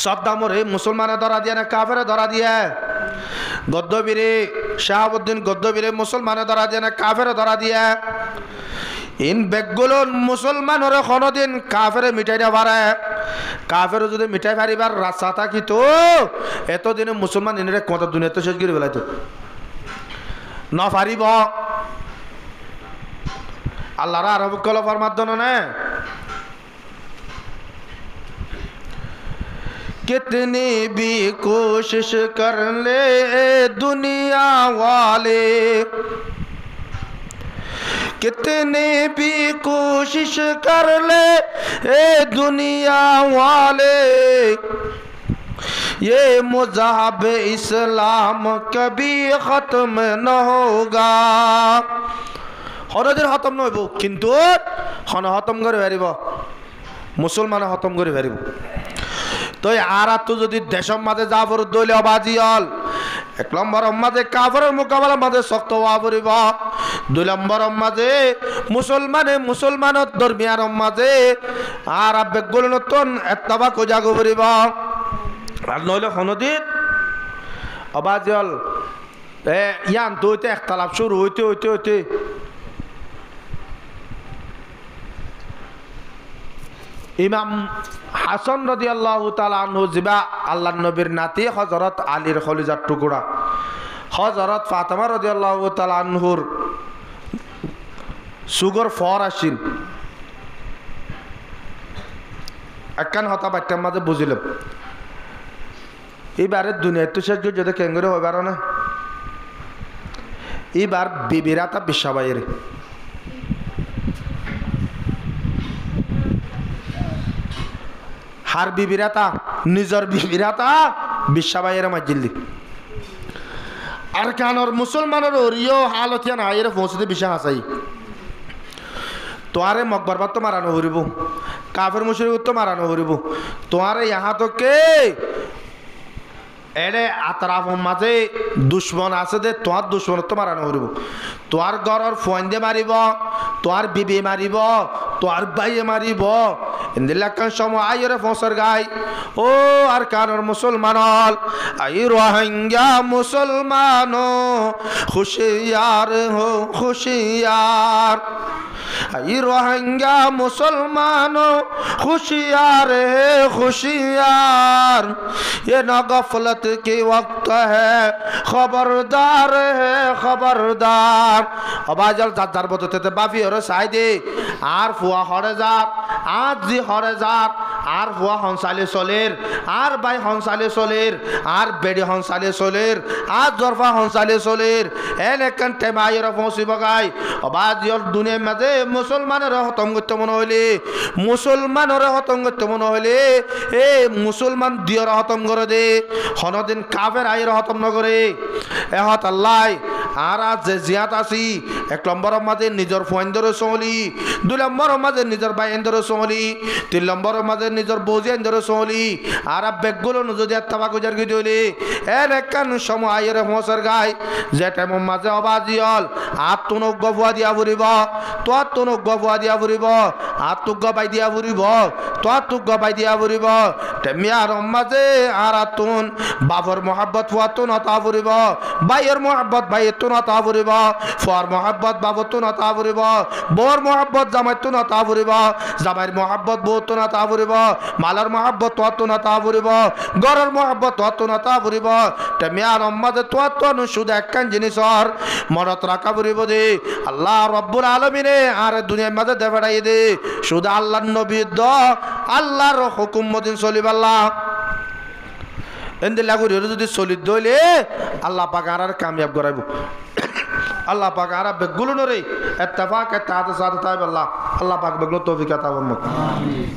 সদ্দামরে মুসলমানে ধরা দিয়ে না কাফেরে ধরা দিয়ে গদ্দবীরে শাহাবুদ্দিন গদ্দবীরে মুসলমানে ধরা দিয়ে না কাফেরে ধরা দিয়ে ইন বেগগুলো মুসলমানরে কোনদিন কাফেরে মিটাই না পারে কাফেরে যদি মিটাই পারিবার রাস্তা থাকি তো এতদিনে মুসলমান ইনরে কত দুনিয়াতে শেষ করে ফেলাইতো না পারিব আল্লাহর আরব কল ফরমার জন্য না कितनी भी कोशिश कर ले दुनिया वाले, कितनी भी कोशिश कर ले ए दुनिया वाले, ये मज़हब इस्लाम कभी ख़त्म न होगा। हरदिन खत्म नहब किन्तु हन खत्म करे पारिब मुसलमान खत्म करे पारिब। तो আর তো যদি দেশের মাঝে জাফর দলীয় বাজি হল, এক নম্বরের মাঝে কাফেরের মোকাবেলার মাঝে শক্ত হওয়া পড়িব, দুই নম্বরের মাঝে মুসলমানের দরমিয়ার মাঝে আর বেগুলো নতুন এত্তাবা কোজাগো পড়িব। আর নইলে হনদিন অবাজি হল ইয়ান তো হইতে একতালাপ শুরু হইতে হইতে হইতে ইমাম হাসান রাদিয়াল্লাহু তাআলা আনহু জিবা আল্লাহর নবীর নাতি হযরত আলীর খলিজার টুকরা হযরত ফাতেমা রাদিয়াল্লাহু তাআলা আনহুর সুগর ফর আসিন একখান হতা বাচ্চার মাঝে বুঝিলাম এবারে দুনিয়া তো শেষ যদি কেঙ্গরে হইবার না এবার বিবিরা তা বিশ্বাবাইরে হার বিবিরাতা নিজর বিবিরাতা বিশ্বাবাইয়ের মাজিল্লি আর কানর মুসলমানের ওরিও হালতিয়া না এর পৌঁছতে বিশ্বাস আসাই তোয়ারে মকবরবাদ তো মারানো হরিব কাফের মুশরিক তো মারানো হরিব তোয়ারে ইহা তো কে এরে আতরাফ মাঝে দুশ্মন আছে দে তোয়ার দুশ্মন তো মারানো হরিব তোয়ার ঘরের ফোন দিয়ে মারিব তোয়ার বিবি মারিব তোয়ার বাইয়ে মারিব ইন্দিল্লাকান সময় আইরে ফসর গাই ও আর কানর মুসলমান আই রোহিঙ্গা মুসলমানো খুশিয়ার হো খুশিয়ার आई रोहिंग्या मुसलमानों खुशियार है खुशियार ये न गफलत की वक्त है खबरदार अबाजल जाजार बतते बाफी और साइदे आर फुआ हरे जात आज जी हरे जात आर फुआ हंसाले सोलेर आर बाई हंसाले सोलेर आर बेडी हंसाले सोलेर आज जरफा हंसाले सोलेर एने कंटे मायर फंसी बगाई अबाजल दुनिया में दे मुसलमानेर हतम करते मन हইলে मुसलमानेर हतम करते मन हইলে ए मुसलमान दियर हतम करे दे हनदिन काफेर आइर हतम न करे এহত আল্লাহ আর যে জিয়াত আছি এক নম্বরের মাঝে নিজের ফোয়েন্দর চলি দুই নম্বরের মাঝে নিজের বাইন্দর চলি তিন নম্বরের মাঝে নিজের বৌজিয়ান্দর চলি আর বেগগুলো যদি তাবা গুজার গিয়ে দিলে এর একখান সময় আইরে মশার গাই যে টাইমের মাঝে অবাজি হল আর তুন গফুয়া দিয়া ফুরিব তোর তুন গফুয়া দিয়া ফুরিব আর তুক গবাই দিয়া ফুরিব তোর তুক গবাই দিয়া ফুরিব টেমিয়ার মাঝে আর তুন বাবর মোহাব্বত ফুয়া তুন তা ফুরিব ভাইয়ের মোহাব্বত ভাইয়ের তো না তা ফুরিব ফুয়ার মোহাব্বত বাবর তো না তা ফুরিব বউর মোহাব্বত জামাই তো না তা ফুরিব জামাইয়ের মোহাব্বত বউ তো না তা ফুরিব মালার মোহাব্বত তোর তো না তা ফুরিব ঘরের মোহাব্বত তোর তো না তা ফুরিব টেমিয়ার মাঝে তোর তো শুধু একখান জিনিসর মনত রাখা ফুরিব দে আল্লাহ রব্বুল আলামিনে আর দুনিয়ার মাঝে দেখাই দে শুধু আল্লাহর নবী দ আল্লাহর হুকুম মদিন চলিব আল্লাহ এন্দিল্লা করি যদি চলিত দইলে আল্লাহ পাক আর কামিয়াব করাইব আল্লাহ পাক আর বেগুলো নরে ইত্তেফাক ইত্তেহাদ সাথে তাইব আল্লাহ পাক বেগুলো তৌফিক আতা ফরমাক আমিন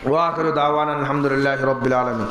ওয়া আখিরু দাওয়ানা আলহামদুলিল্লাহি রাব্বিল আলামিন।